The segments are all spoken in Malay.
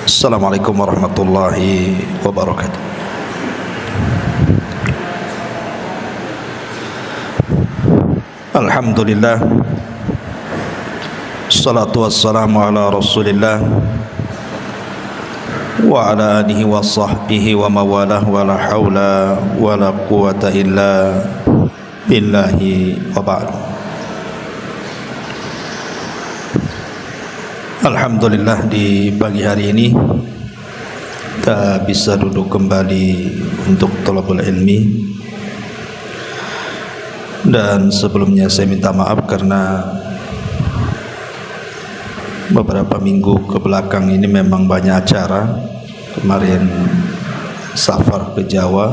Assalamualaikum warahmatullahi wabarakatuh. Alhamdulillah, salatu wassalamu ala rasulillah wa ala alihi wa sahbihi wa mawalah, wa la hawla wa la quwata illa billahi wa ba'du. Alhamdulillah, di pagi hari ini kita bisa duduk kembali untuk thalabul ilmi. Dan sebelumnya saya minta maaf karena beberapa minggu ke belakang ini memang banyak acara. Kemarin safar ke Jawa,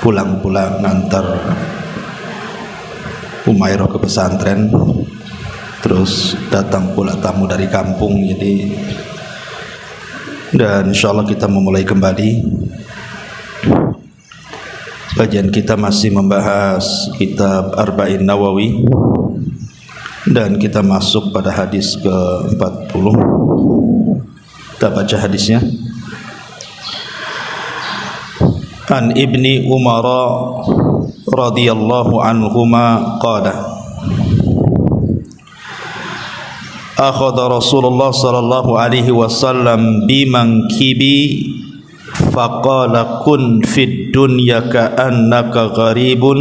pulang-pulang ngantar Umairah ke pesantren, terus datang pula tamu dari kampung. Dan insyaallah kita memulai kembali. Kajian kita masih membahas kitab Arba'in Nawawi, dan kita masuk pada hadis ke-40. Kita baca hadisnya. An Ibni Umar radhiyallahu anhuma qala akhadha Rasulullah sallallahu alaihi wasallam bimankibi faqala kun fid dunya ka'annaka gharibun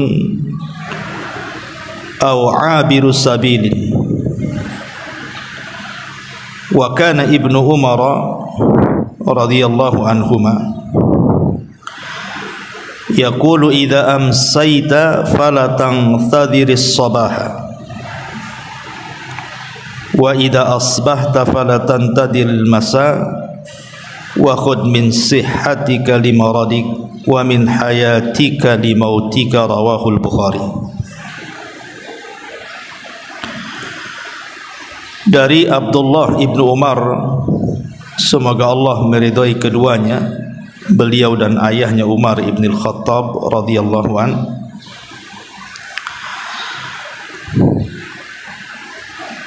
aw 'abiru sabilin. Wa kana Ibnu Umar radhiyallahu anhuma yaqulu idza amsayta fala tanthadhiris sabaha wa idza asbahta fala tantadil masa wa khudh min sihhatika limaradik wa min hayatika limautika. Rawahul Bukhari. Dari Abdullah ibnu Umar, semoga Allah meridhai keduanya, beliau dan ayahnya Umar ibn al-Khattab radhiyallahu an,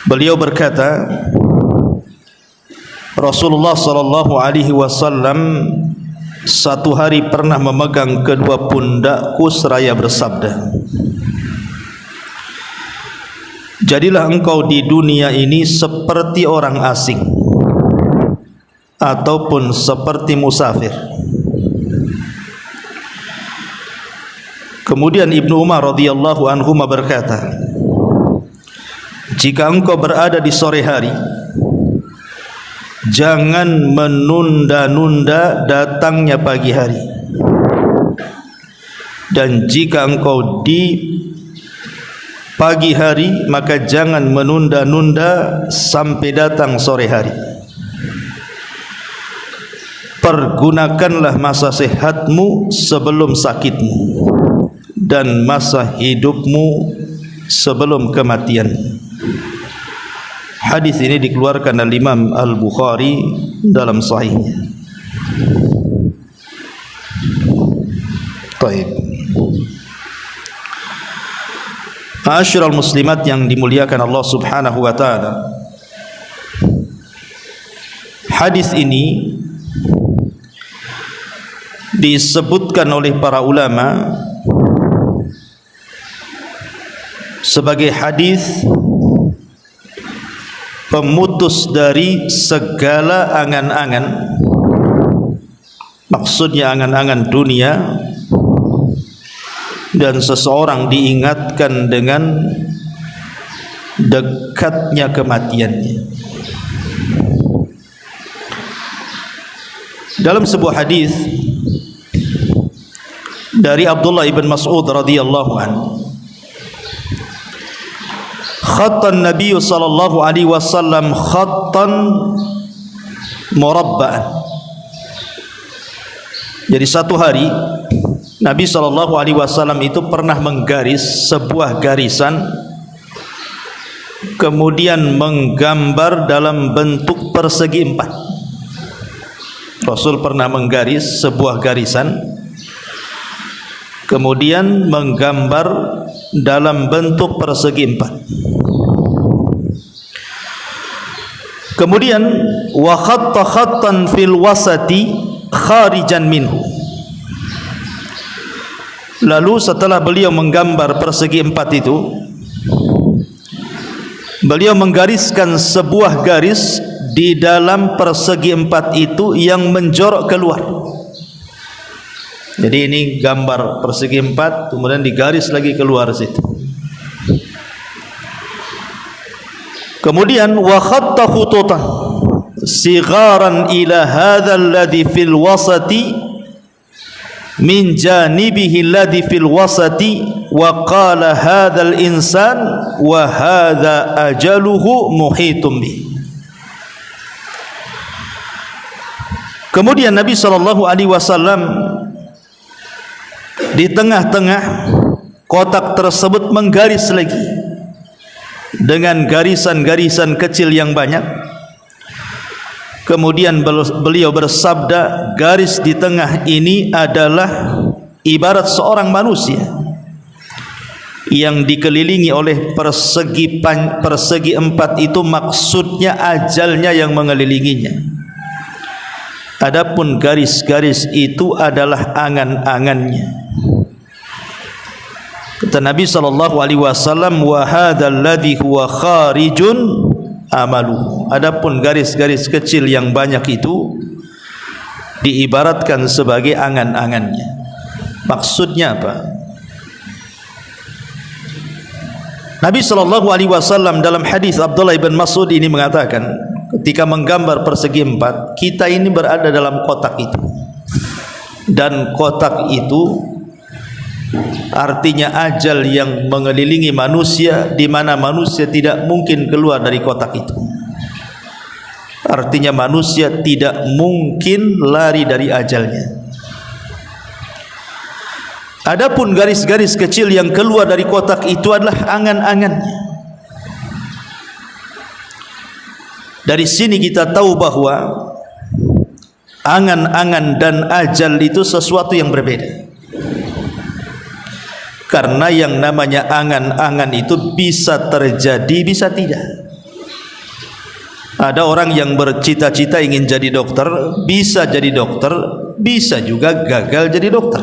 beliau berkata, Rasulullah sallallahu alaihi wasallam satu hari pernah memegang kedua pundakku seraya bersabda, jadilah engkau di dunia ini seperti orang asing ataupun seperti musafir. Kemudian Ibnu Umar radhiyallahu anhu berkata, jika engkau berada di sore hari, jangan menunda-nunda datangnya pagi hari, dan jika engkau di pagi hari, maka jangan menunda-nunda sampai datang sore hari. Pergunakanlah masa sehatmu sebelum sakitmu, dan masa hidupmu sebelum kematian. Hadis ini dikeluarkan oleh Imam Al-Bukhari dalam sahihnya. Baik. Ma'asyiral muslimat yang dimuliakan Allah Subhanahu wa taala. Hadis ini disebutkan oleh para ulama sebagai hadis pemutus dari segala angan-angan. Maksudnya angan-angan dunia, dan seseorang diingatkan dengan dekatnya kematiannya. Dalam sebuah hadis dari Abdullah ibn Mas'ud radhiyallahu anhu, khattan Nabi sallallahu alaihi wasallam khattan murabba'an. Jadi satu hari Nabi sallallahu alaihi wasallam itu pernah menggaris sebuah garisan, kemudian menggambar dalam bentuk persegi empat. Rasul pernah menggaris sebuah garisan, kemudian menggambar dalam bentuk persegi empat. Kemudian wa khatta khattan fil wasati kharijan minhu. Lalu setelah beliau menggambar persegi empat itu, beliau menggariskan sebuah garis di dalam persegi empat itu yang menjorok keluar. Jadi ini gambar persegi empat, kemudian digaris lagi keluar situ. Kemudian wa khatta khututan sigharan ila hadzal ladzi fil wasati min janibihi alladhi fil wasati wa qala hadzal insan wa hadza ajaluhu muhitum bi. Kemudian Nabi sallallahu alaihi wasallam di tengah-tengah kotak tersebut menggaris lagi dengan garisan-garisan kecil yang banyak. Kemudian beliau bersabda, garis di tengah ini adalah ibarat seorang manusia yang dikelilingi oleh persegi empat itu, maksudnya ajalnya yang mengelilinginya. Adapun garis-garis itu adalah angan-angannya. Kata Nabi sallallahu alaihi wasallam, wa hadzal ladzi huwa kharijun amalu. Adapun garis-garis kecil yang banyak itu diibaratkan sebagai angan-angannya. Maksudnya apa? Nabi sallallahu alaihi wasallam dalam hadis Abdullah bin Mas'ud ini mengatakan, ketika menggambar persegi empat, kita ini berada dalam kotak itu, dan kotak itu artinya ajal yang mengelilingi manusia, di mana manusia tidak mungkin keluar dari kotak itu. Artinya manusia tidak mungkin lari dari ajalnya. Adapun garis-garis kecil yang keluar dari kotak itu adalah angan-angannya. Dari sini kita tahu bahwa angan-angan dan ajal itu sesuatu yang berbeda. Karena yang namanya angan-angan itu bisa terjadi, bisa tidak. Ada orang yang bercita-cita ingin jadi dokter, bisa jadi dokter, bisa juga gagal jadi dokter.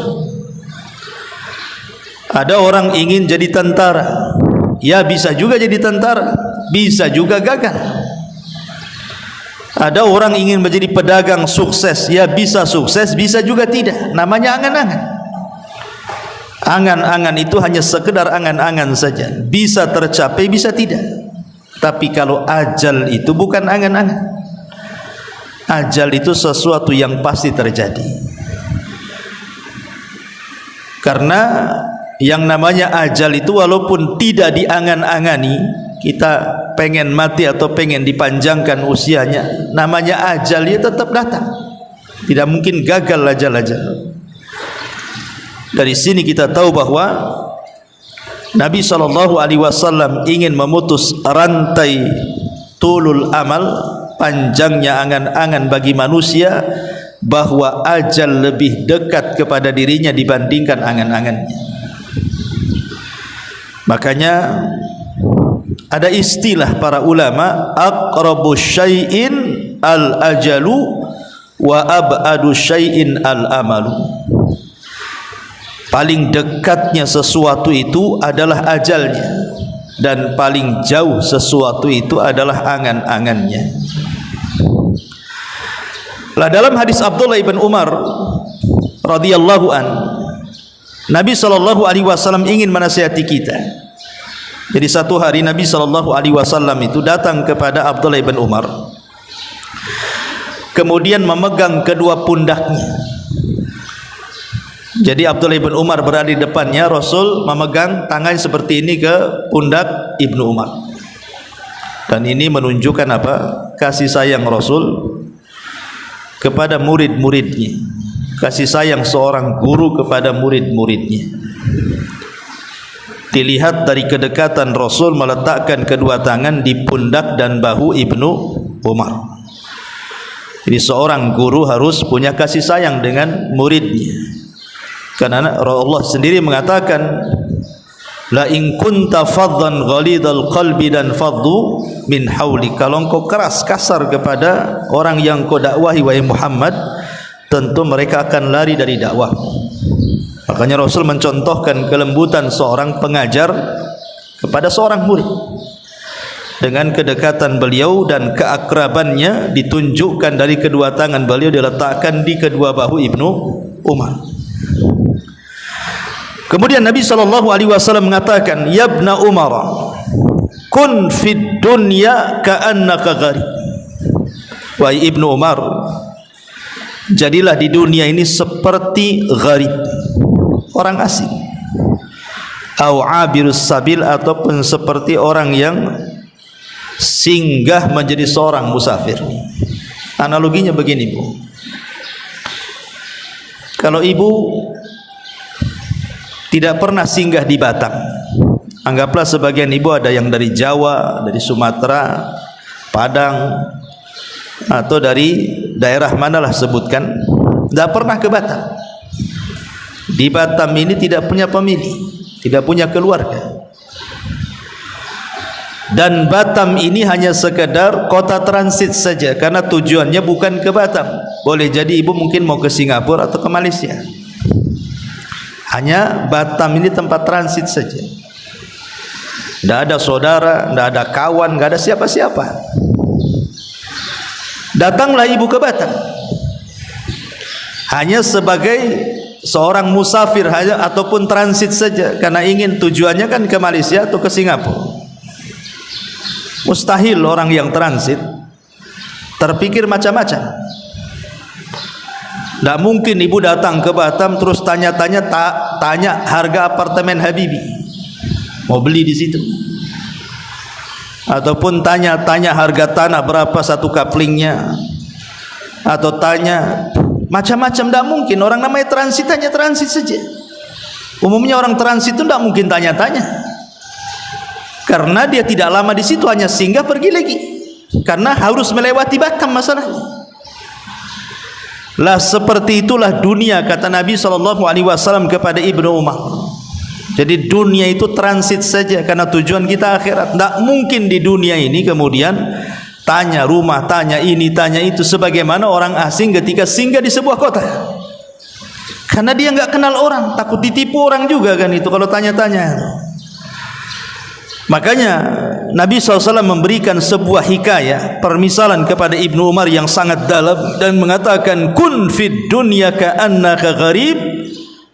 Ada orang ingin jadi tentara, ya bisa juga jadi tentara, bisa juga gagal. Ada orang ingin menjadi pedagang sukses, ya bisa sukses, bisa juga tidak. Namanya angan-angan. Angan-angan itu hanya sekedar angan-angan saja, bisa tercapai, bisa tidak. Tapi kalau ajal itu bukan angan-angan. Ajal itu sesuatu yang pasti terjadi. Karena yang namanya ajal itu walaupun tidak diangan-angani, kita pengen mati atau pengen dipanjangkan usianya, namanya ajal dia tetap datang. Tidak mungkin gagal ajal-ajal. Dari sini kita tahu bahwa Nabi SAW ingin memutus rantai tulul amal, panjangnya angan-angan bagi manusia, bahwa ajal lebih dekat kepada dirinya dibandingkan angan-angannya. Makanya ada istilah para ulama, aqrabu syai'in al-ajalu wa ab'adu syai'in al-amalu. Paling dekatnya sesuatu itu adalah ajalnya, dan paling jauh sesuatu itu adalah angan-angannya. Lah dalam hadis Abdullah bin Umar radhiyallahu an, Nabi sallallahu alaihi wasallam ingin menasihati kita. Jadi satu hari Nabi sallallahu alaihi wasallam itu datang kepada Abdullah bin Umar, kemudian memegang kedua pundaknya. Jadi Abdullah bin Umar berada di depannya, Rasul memegang tangan seperti ini ke pundak Ibnu Umar. Dan ini menunjukkan apa? Kasih sayang Rasul kepada murid-muridnya, kasih sayang seorang guru kepada murid-muridnya. Dilihat dari kedekatan Rasul meletakkan kedua tangan di pundak dan bahu Ibnu Umar. Jadi seorang guru harus punya kasih sayang dengan muridnya. Karena Allah sendiri mengatakan, la in kunta faddan ghalidal qalbi dan faddu min haulik. Kalau engkau keras kasar kepada orang yang kau dakwahi wahai Muhammad, tentu mereka akan lari dari dakwah. Makanya Rasul mencontohkan kelembutan seorang pengajar kepada seorang murid. Dengan kedekatan beliau dan keakrabannya ditunjukkan dari kedua tangan beliau diletakkan di kedua bahu Ibnu Umar. Kemudian Nabi SAW mengatakan, ya Ibna Umar, kun fid dunya ka'annaka gharib. Wahai Ibnu Umar, jadilah di dunia ini seperti gharib, orang asing. Au abirus sabil, ataupun seperti orang yang singgah menjadi seorang musafir. Analoginya begini, Bu. Kalau ibu tidak pernah singgah di Batam, anggaplah sebagian ibu ada yang dari Jawa, dari Sumatera, Padang, atau dari daerah manalah sebutkan, tidak pernah ke Batam. Di Batam ini tidak punya pemilih, tidak punya keluarga. Dan Batam ini hanya sekedar kota transit saja, karena tujuannya bukan ke Batam. Boleh jadi ibu mungkin mau ke Singapura atau ke Malaysia. Hanya Batam ini tempat transit saja. Tidak ada saudara, tidak ada kawan, tidak ada siapa-siapa. Datanglah ibu ke Batam hanya sebagai seorang musafir hanya, ataupun transit saja, karena ingin tujuannya kan ke Malaysia atau ke Singapura. Mustahil orang yang transit terpikir macam-macam. Tidak mungkin ibu datang ke Batam terus tanya-tanya, tanya harga apartemen Habibi, mau beli di situ, ataupun tanya-tanya harga tanah berapa satu kaplingnya, atau tanya macam-macam. Tidak mungkin. Orang namanya transit hanya transit saja. Umumnya orang transit itu tidak mungkin tanya-tanya, karena dia tidak lama di situ, hanya singgah pergi lagi, karena harus melewati Batam masalahnya. Lah seperti itulah dunia, kata Nabi SAW kepada Ibnu Umar. Jadi dunia itu transit saja, karena tujuan kita akhirat. Tidak mungkin di dunia ini kemudian tanya rumah, tanya ini, tanya itu, sebagaimana orang asing ketika singgah di sebuah kota, karena dia nggak kenal orang, takut ditipu orang juga kan itu kalau tanya-tanya. Makanya Nabi SAW memberikan sebuah hikayah, permisalan kepada Ibnu Umar yang sangat dalam, dan mengatakan, kun fid dunya ka'annaka gharib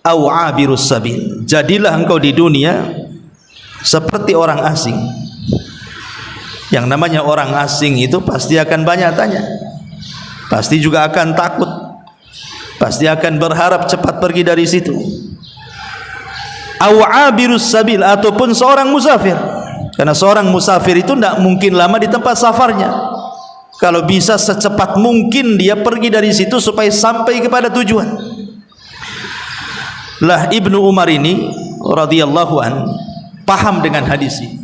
aw abirus sabil. Jadilah engkau di dunia seperti orang asing. Yang namanya orang asing itu pasti akan banyak tanya, pasti juga akan takut, pasti akan berharap cepat pergi dari situ. Aw abirus sabil, ataupun seorang musafir. Karena seorang musafir itu tidak mungkin lama di tempat safarnya. Kalau bisa secepat mungkin dia pergi dari situ supaya sampai kepada tujuan. Lah Ibnu Umar ini radhiyallahu an paham dengan hadis ini,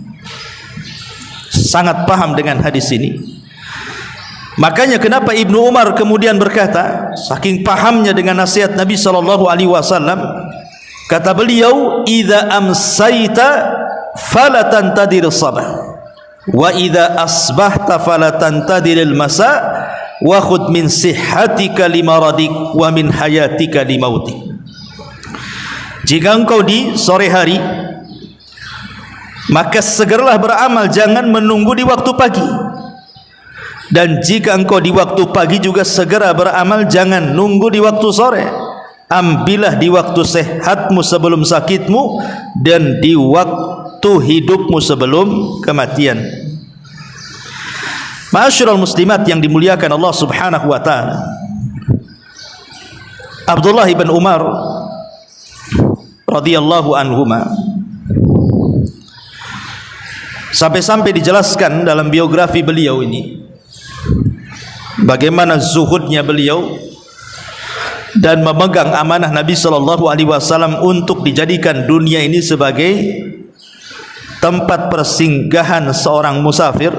sangat paham dengan hadis ini. Makanya kenapa Ibnu Umar kemudian berkata, saking pahamnya dengan nasihat Nabi SAW, kata beliau, idza amsayta fala tantadir sabah wa idza asbahta fala tantadir al-masa wa khudh min sihhatika limaradik wa min hayatika limautik. Jika engkau di sore hari, maka segeralah beramal, jangan menunggu di waktu pagi. Dan jika engkau di waktu pagi juga segera beramal, jangan nunggu di waktu sore. Ambillah di waktu sehatmu sebelum sakitmu, dan di waktu hidupmu sebelum kematian. Ma'asyiral muslimat yang dimuliakan Allah Subhanahu wa taala, Abdullah bin Umar radhiyallahu anhuma sampai-sampai dijelaskan dalam biografi beliau ini bagaimana zuhudnya beliau dan memegang amanah Nabi SAW untuk dijadikan dunia ini sebagai tempat persinggahan seorang musafir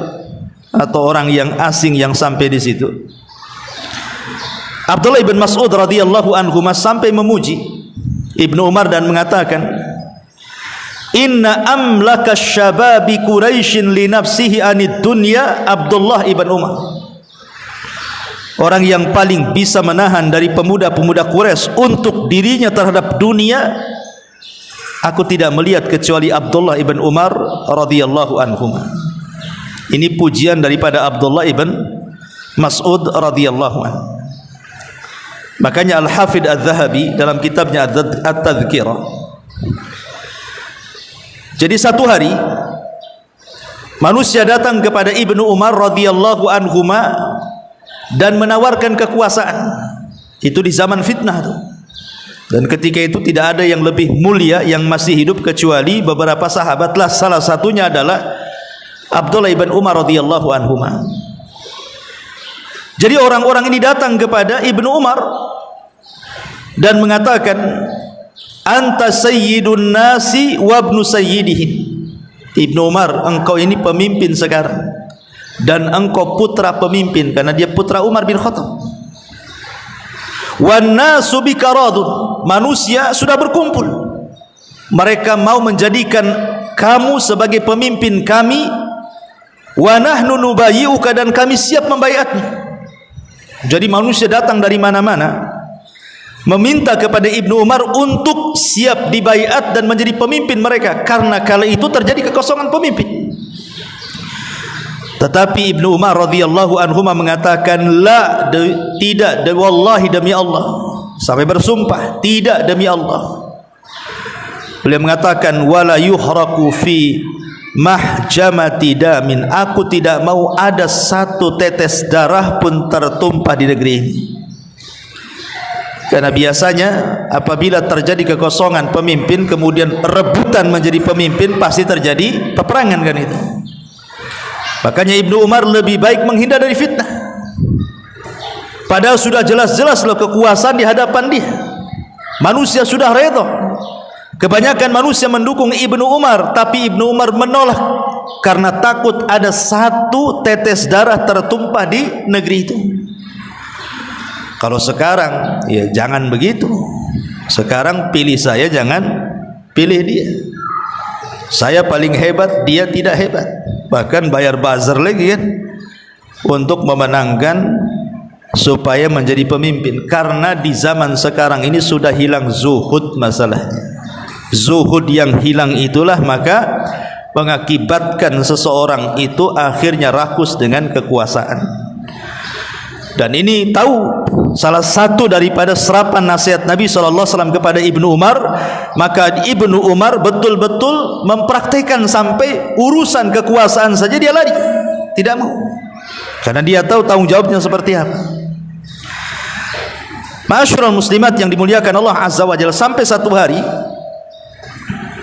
atau orang yang asing yang sampai di situ. Abdullah bin Mas'ud radhiyallahu anhu sampai memuji Ibnu Umar dan mengatakan, inna amlaka syababi Quraisyin li nafsihi anid dunya Abdullah ibn Umar. Orang yang paling bisa menahan dari pemuda-pemuda Quraisy untuk dirinya terhadap dunia, aku tidak melihat kecuali Abdullah ibn Umar radhiyallahu anhu. Ini pujian daripada Abdullah ibn Mas'ud radhiyallahu anhu. Makanya Al-Hafidh Adz-Dzahabi dalam kitabnya At-Tadhkirah, jadi satu hari manusia datang kepada Ibnu Umar radhiyallahu anhuma dan menawarkan kekuasaan. Itu di zaman fitnah tuh. Dan ketika itu tidak ada yang lebih mulia yang masih hidup kecuali beberapa sahabatlah. Salah satunya adalah Abdullah ibn Umar radhiyallahu anhuma. Jadi orang-orang ini datang kepada Ibnu Umar dan mengatakan, anta sayyidun nasi wa ibnu sayyidihim. Ibnu Umar, engkau ini pemimpin sekarang dan engkau putra pemimpin, karena dia putra Umar bin Khattab. Wan nasu bika radun, manusia sudah berkumpul, mereka mau menjadikan kamu sebagai pemimpin kami. Wa nahnu nubayyi'uka, dan kami siap membaiatmu. Jadi manusia datang dari mana-mana meminta kepada Ibnu Umar untuk siap dibaiat dan menjadi pemimpin mereka, karena kala itu terjadi kekosongan pemimpin. Tetapi Ibnu Umar radhiyallahu anhu mengatakan, la, tidak, wallahi, demi Allah, sampai bersumpah, tidak, demi Allah. Beliau mengatakan, wala yuhraqu fi mahjamati damin, aku tidak mau ada satu tetes darah pun tertumpah di negeri ini. Karena biasanya apabila terjadi kekosongan pemimpin kemudian rebutan menjadi pemimpin, pasti terjadi peperangan, kan itu. Makanya Ibnu Umar lebih baik menghindar dari fitnah, padahal sudah jelas-jelas loh kekuasaan di hadapan dia. Manusia sudah redha. Kebanyakan manusia mendukung Ibnu Umar, tapi Ibnu Umar menolak karena takut ada satu tetes darah tertumpah di negeri itu. Kalau sekarang, ya jangan begitu. Sekarang pilih saya, jangan pilih dia. Saya paling hebat, dia tidak hebat. Bahkan bayar buzzer lagi kan untuk memenangkan supaya menjadi pemimpin. Karena di zaman sekarang ini sudah hilang zuhud masalahnya. Zuhud yang hilang itulah maka mengakibatkan seseorang itu akhirnya rakus dengan kekuasaan. Dan ini tahu salah satu daripada serapan nasihat Nabi SAW kepada Ibnu Umar. Maka Ibnu Umar betul-betul mempraktikkan sampai urusan kekuasaan saja dia lari, tidak mau, karena dia tahu tanggung jawabnya seperti apa. Ma'asyiral muslimat yang dimuliakan Allah Azza wa Jalla, sampai satu hari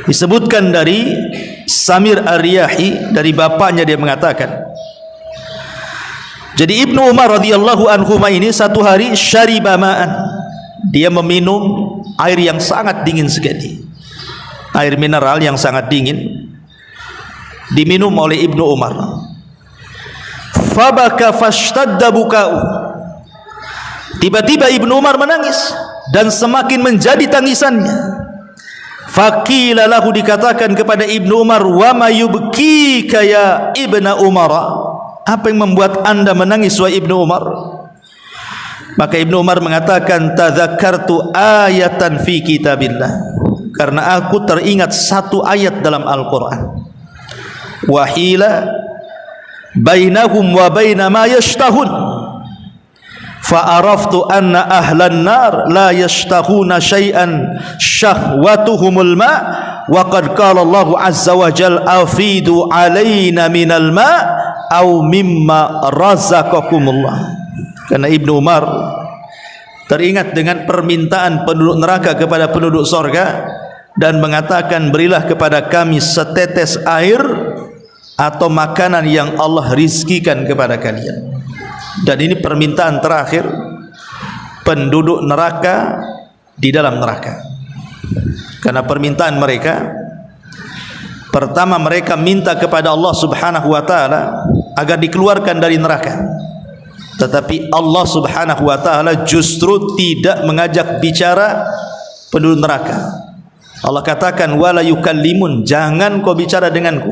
disebutkan dari Samir Ar-Riyahi, dari bapaknya dia mengatakan, jadi Ibnu Umar radhiyallahu anhu ini satu hari syariba ma'an, dia meminum air yang sangat dingin sekali, air mineral yang sangat dingin diminum oleh Ibnu Umar. Fabaka fashtadda buka'u, tiba-tiba Ibnu Umar menangis dan semakin menjadi tangisannya. Faqila lahu, dikatakan kepada Ibnu Umar, wa ma yubkika ya Ibnu Umar, apa yang membuat anda menangis wahai Ibnu Umar? Maka Ibnu Umar mengatakan, tadzakartu ayatan fi kitabillah, karena aku teringat satu ayat dalam Al-Quran. Wahila bainahum wa baina ma yashtahun, fa'araftu anna ahlan nar la yashtahuna syai'an syahwatuhumul ma' wa qad qala Allah azza wa jalla afidu alaina minal ma' au mimma razaqakumullah. Karena Ibnu Umar teringat dengan permintaan penduduk neraka kepada penduduk sorga dan mengatakan, berilah kepada kami setetes air atau makanan yang Allah rizkikan kepada kalian. Dan ini permintaan terakhir penduduk neraka di dalam neraka. Karena permintaan mereka, pertama mereka minta kepada Allah Subhanahu wa taala agar dikeluarkan dari neraka. Tetapi Allah Subhanahu wa taala justru tidak mengajak bicara penduduk neraka. Allah katakan wala yukallimun, jangan kau bicara denganku.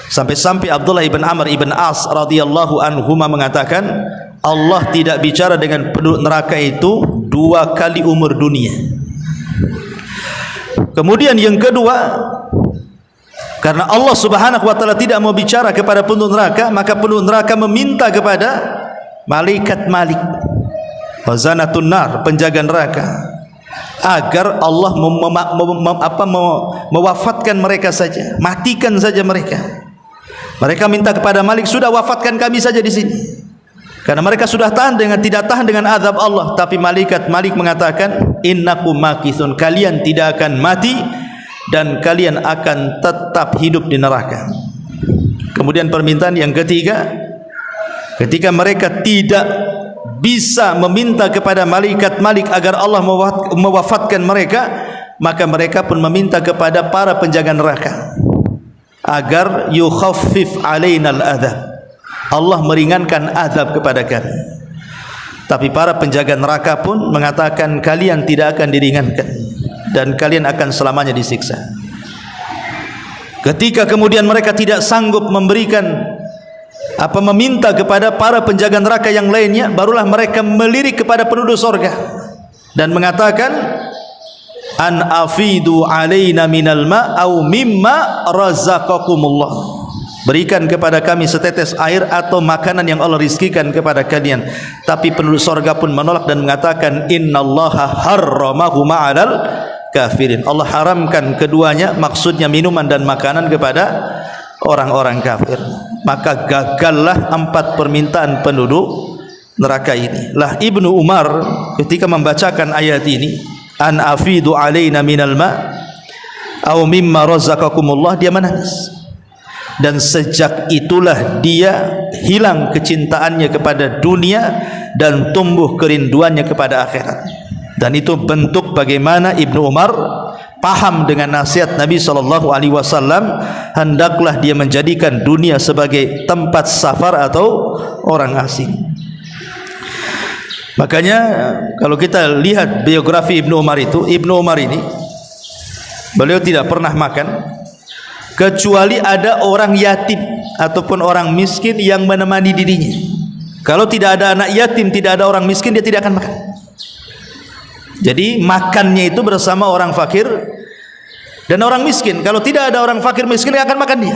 Sampai-sampai Abdullah ibn Amr ibn As radhiyallahu anhuma mengatakan Allah tidak bicara dengan penduduk neraka itu 2 kali umur dunia. Kemudian yang kedua, karena Allah subhanahu wa ta'ala tidak mau bicara kepada penduduk neraka, maka penduduk neraka meminta kepada malaikat Malik, wazanatun nar, penjaga neraka, agar Allah mewafatkan mereka saja, matikan saja mereka. Mereka minta kepada Malik, sudah wafatkan kami saja di sini, karena mereka sudah tidak tahan dengan azab Allah. Tapi Malik mengatakan, innakum makithun, kalian tidak akan mati dan kalian akan tetap hidup di neraka. Kemudian permintaan yang ketiga, ketika mereka tidak bisa meminta kepada malaikat Malik agar Allah mewafatkan mereka, maka mereka pun meminta kepada para penjaga neraka agar yukhaffif alainal adzab, Allah meringankan azab kepada kami. Tapi para penjaga neraka pun mengatakan kalian tidak akan diringankan dan kalian akan selamanya disiksa. Ketika kemudian mereka tidak sanggup meminta kepada para penjaga neraka yang lainnya, barulah mereka melirik kepada penduduk surga dan mengatakan, an afidu alaina minal ma au mimma razaqakumullah, berikan kepada kami setetes air atau makanan yang Allah rizkikan kepada kalian. Tapi penduduk surga pun menolak dan mengatakan, innallaha harramahuma 'alal kafirin, Allah haramkan keduanya, maksudnya minuman dan makanan, kepada orang-orang kafir. Maka gagallah 4 permintaan penduduk neraka ini. Lah Ibnu Umar ketika membacakan ayat ini, an afidu alaina minal ma au mimma razaqakumullah, dia menangis. Dan sejak itulah dia hilang kecintaannya kepada dunia dan tumbuh kerinduannya kepada akhirat. Dan itu bentuk bagaimana Ibnu Umar paham dengan nasihat Nabi SAW, hendaklah dia menjadikan dunia sebagai tempat safar atau orang asing. Makanya kalau kita lihat biografi Ibnu Umar itu, Ibnu Umar ini beliau tidak pernah makan kecuali ada orang yatim ataupun orang miskin yang menemani dirinya. Kalau tidak ada anak yatim, tidak ada orang miskin, dia tidak akan makan. Jadi makannya itu bersama orang fakir dan orang miskin. Kalau tidak ada orang fakir miskin, dia akan makan dia.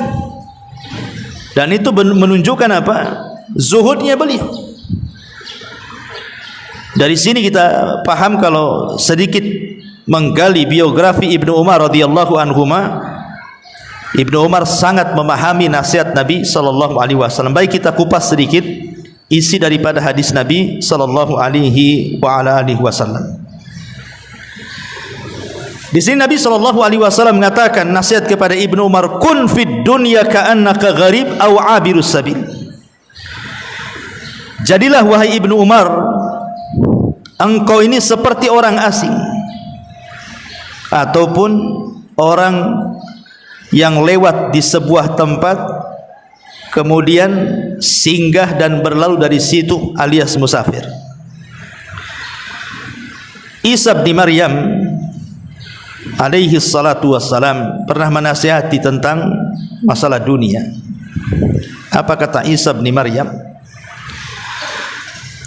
Dan itu menunjukkan apa? Zuhudnya beliau. Dari sini kita paham kalau sedikit menggali biografi Ibnu Umar radhiyallahu anhuma, Ibnu Umar sangat memahami nasihat Nabi SAW. Baik kita kupas sedikit isi daripada hadis Nabi SAW. Di sini Nabi SAW mengatakan nasihat kepada Ibnu Umar, kun fid dunya ka'annaka gharib aw abirus sabil. Jadilah wahai Ibnu Umar, engkau ini seperti orang asing ataupun orang yang lewat di sebuah tempat kemudian singgah dan berlalu dari situ, alias musafir. Isa bin Maryam alaihi salatu wassalam pernah menasihati tentang masalah dunia. Apa kata Isa bin Maryam?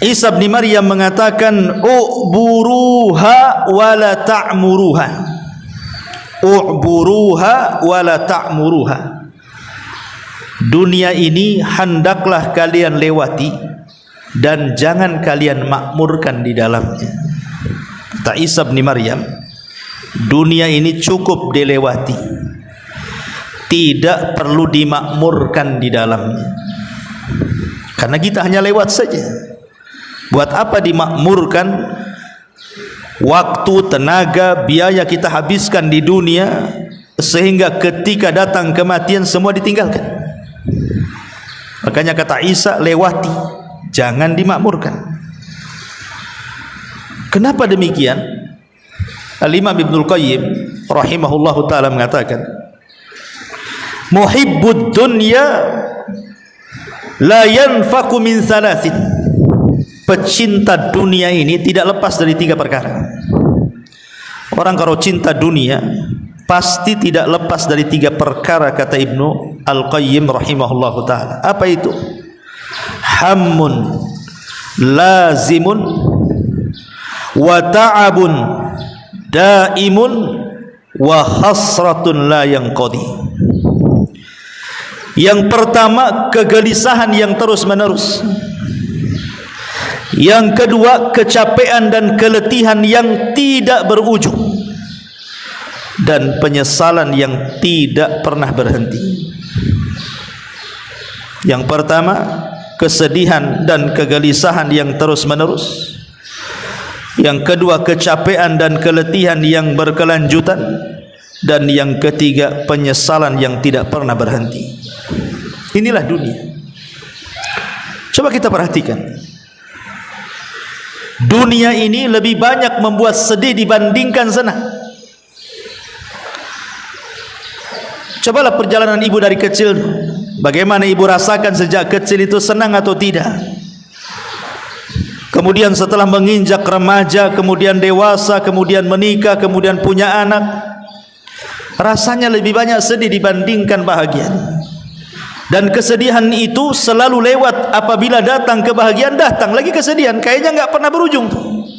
Isa bin Maryam mengatakan, u'buruha wa la ta'muruha, u'buruha wa la ta'muruha. Dunia ini hendaklah kalian lewati dan jangan kalian makmurkan di dalamnya. Kata Isa bin Maryam, dunia ini cukup dilewati, tidak perlu dimakmurkan di dalamnya. Karena kita hanya lewat saja. Buat apa dimakmurkan? Waktu, tenaga, biaya kita habiskan di dunia sehingga ketika datang kematian semua ditinggalkan. Makanya kata Isa, lewati, jangan dimakmurkan. Kenapa demikian? Al-Imam Ibnul Qayyim rahimahullahu ta'ala mengatakan, muhibbud dunya la yanfaku min thalathin. Pecinta dunia ini tidak lepas dari 3 perkara. Orang kalau cinta dunia pasti tidak lepas dari 3 perkara, kata Ibnu Al-Qayyim rahimahullahu ta'ala. Apa itu? Hammun lazimun wa ta'abun daimun wa hasratun la yanqadi. Yang pertama, kegelisahan yang terus menerus. Yang kedua, kecapean dan keletihan yang tidak berujung, dan penyesalan yang tidak pernah berhenti. Yang pertama, kesedihan dan kegelisahan yang terus menerus. Yang kedua, kecapean dan keletihan yang berkelanjutan. Dan yang ketiga, penyesalan yang tidak pernah berhenti. Inilah dunia. Coba kita perhatikan, dunia ini lebih banyak membuat sedih dibandingkan senang. Cobalah perjalanan ibu dari kecil, bagaimana ibu rasakan sejak kecil itu, senang atau tidak? Kemudian setelah menginjak remaja, kemudian dewasa, kemudian menikah, kemudian punya anak, rasanya lebih banyak sedih dibandingkan bahagia. Dan kesedihan itu selalu lewat. Apabila datang kebahagiaan, datang lagi kesedihan. Kayaknya nggak pernah berujung tuh.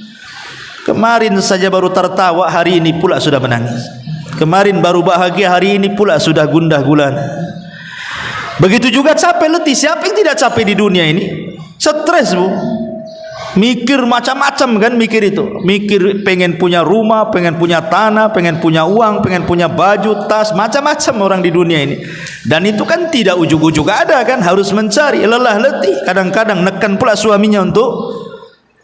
Kemarin saja baru tertawa, hari ini pula sudah menangis. Kemarin baru bahagia, hari ini pula sudah gundah gulana. Begitu juga capek letih. Siapa yang tidak capek di dunia ini? Stres, Bu. Mikir macam-macam kan, mikir itu. Mikir pengen punya rumah, pengen punya tanah, pengen punya uang, pengen punya baju, tas, macam-macam orang di dunia ini. Dan itu kan tidak ujug-ujug ada kan, harus mencari, lelah letih. Kadang-kadang nekan pula suaminya untuk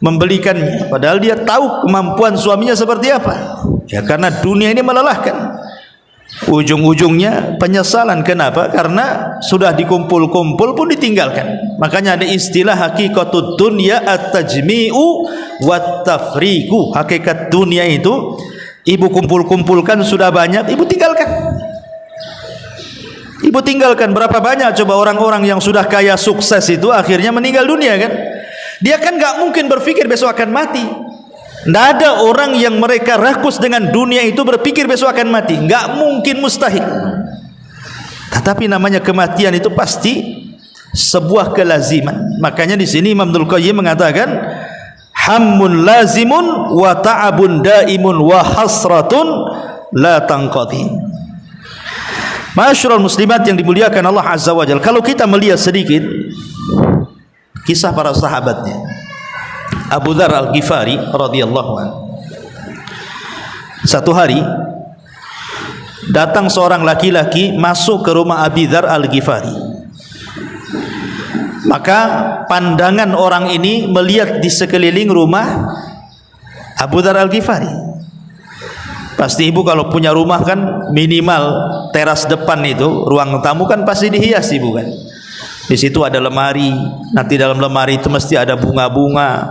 membelikannya, padahal dia tahu kemampuan suaminya seperti apa. Ya karena dunia ini melelahkan. Ujung-ujungnya penyesalan. Kenapa? Karena sudah dikumpul-kumpul pun ditinggalkan. Makanya ada istilah hakikatud dunya at-tajmi'u wat-tafriqu. Hakikat dunia itu, ibu kumpul-kumpulkan sudah banyak, ibu tinggalkan. Ibu tinggalkan. Berapa banyak coba orang-orang yang sudah kaya sukses itu akhirnya meninggal dunia kan? Dia kan gak mungkin berpikir besok akan mati. Tidak ada orang yang mereka rakus dengan dunia itu berpikir besok akan mati. Enggak mungkin, mustahil. Tetapi namanya kematian itu pasti sebuah kelaziman. Makanya di sini Imam Ibnul Qayyim mengatakan, hammun lazimun wa ta'abun daimun wa hasratun la tanqadi. Ma'asyiral muslimat yang dimuliakan Allah Azza wa Jalla, kalau kita melihat sedikit kisah para sahabatnya, Abu Dzar Al-Ghifari radhiyallahu anhu. Satu hari datang seorang laki-laki masuk ke rumah Abu Dzar Al-Ghifari. Maka pandangan orang ini melihat di sekeliling rumah Abu Dzar Al-Ghifari. Pasti ibu kalau punya rumah kan minimal teras depan itu, ruang tamu kan pasti dihiasi, bukan? Di situ ada lemari, nanti dalam lemari itu mesti ada bunga-bunga,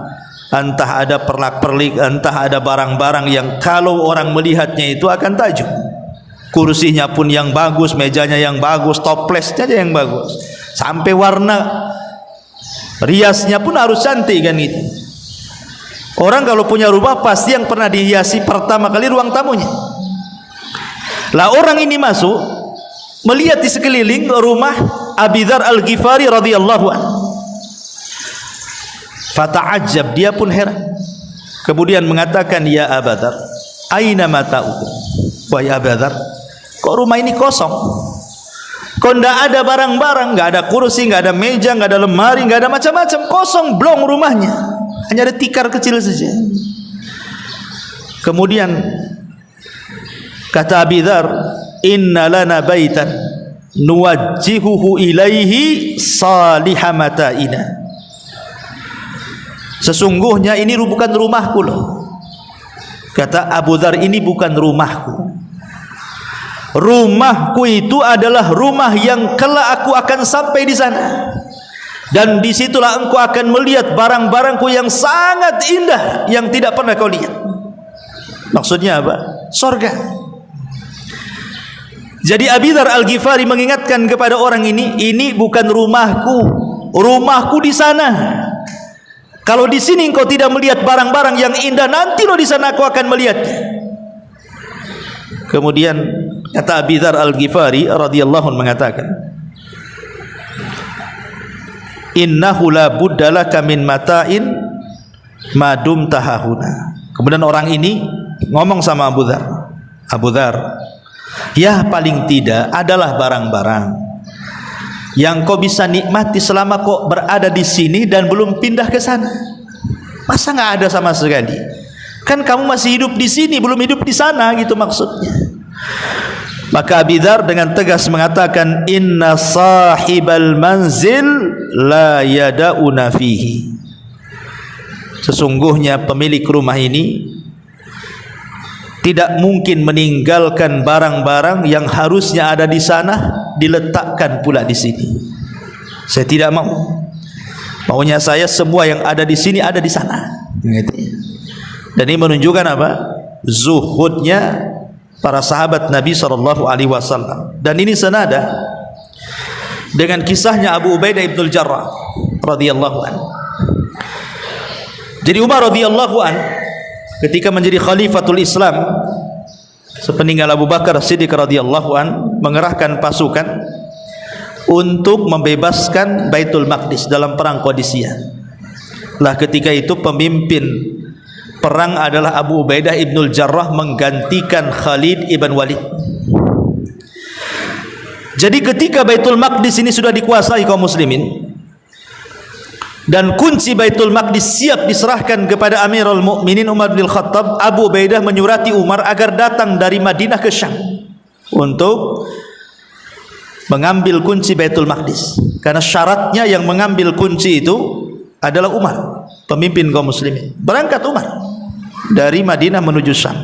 entah ada perlak-perlik, entah ada barang-barang yang kalau orang melihatnya itu akan takjub. Kursinya pun yang bagus, mejanya yang bagus, toplesnya aja yang bagus, sampai warna riasnya pun harus cantik kan gitu. Orang kalau punya rumah pasti yang pernah dihiasi pertama kali ruang tamunya. Lah orang ini masuk, melihat di sekeliling rumah Abu Dzar Al-Ghifari radhiyallahu anhu. Fata'ajjab, dia pun heran. Kemudian mengatakan, ya Abu Dzar, aina mata'ukum? Wahai Abu Dzar, kok rumah ini kosong? Kok enggak ada barang-barang, enggak ada kursi, enggak ada meja, enggak ada lemari, enggak ada macam-macam, kosong blong rumahnya. Hanya ada tikar kecil saja. Kemudian kata Abu Dzar, inna lana baitan nuwajjihuhu ilaihi salihah mata'ina. Sesungguhnya ini bukan rumahku loh. Kata Abu Dzar, ini bukan rumahku. Rumahku itu adalah rumah yang kelak aku akan sampai di sana. Dan disitulah engkau akan melihat barang-barangku yang sangat indah yang tidak pernah kau lihat. Maksudnya apa? Sorga. Jadi Abu Dzar Al-Ghifari mengingatkan kepada orang ini bukan rumahku. Rumahku di sana. Kalau di sini engkau tidak melihat barang-barang yang indah, nanti lo di sana aku akan melihatnya. Kemudian kata Abi Dzar Al-Ghifari radhiyallahu anhu mengatakan, innahu la budda laka min mata'in ma dumta hahuna. Kemudian orang ini ngomong sama Abu Dzar, Abu Dzar, ya paling tidak adalah barang-barang yang kau bisa nikmati selama kau berada di sini dan belum pindah ke sana. Masa nggak ada sama sekali? Kan kamu masih hidup di sini, belum hidup di sana, gitu maksudnya. Maka Abi Dzar dengan tegas mengatakan, inna sahibal manzil la yada'una fihi. Sesungguhnya pemilik rumah ini tidak mungkin meninggalkan barang-barang yang harusnya ada di sana diletakkan pula di sini. Saya tidak mau. Maunya saya semua yang ada di sini ada di sana. Dan ini menunjukkan apa? Zuhudnya para sahabat Nabi SAW. Dan ini senada dengan kisahnya Abu Ubaidah ibn Jarrah radhiyallahu anhu. Jadi Umar radhiyallahu anhu ketika menjadi khalifatul Islam sepeninggal Abu Bakar Siddiq radhiyallahu anhu mengerahkan pasukan untuk membebaskan Baitul Maqdis dalam perang Qadisiyah. Lah ketika itu pemimpin perang adalah Abu Ubaidah ibn Jarrah menggantikan Khalid ibn Walid. Jadi ketika Baitul Maqdis ini sudah dikuasai kaum muslimin dan kunci Baitul Maqdis siap diserahkan kepada Amirul Mukminin Umar bin Khattab, Abu Ubaidah menyurati Umar agar datang dari Madinah ke Syam untuk mengambil kunci Baitul Maqdis. Karena syaratnya yang mengambil kunci itu adalah Umar, pemimpin kaum muslimin. Berangkat Umar dari Madinah menuju Syam.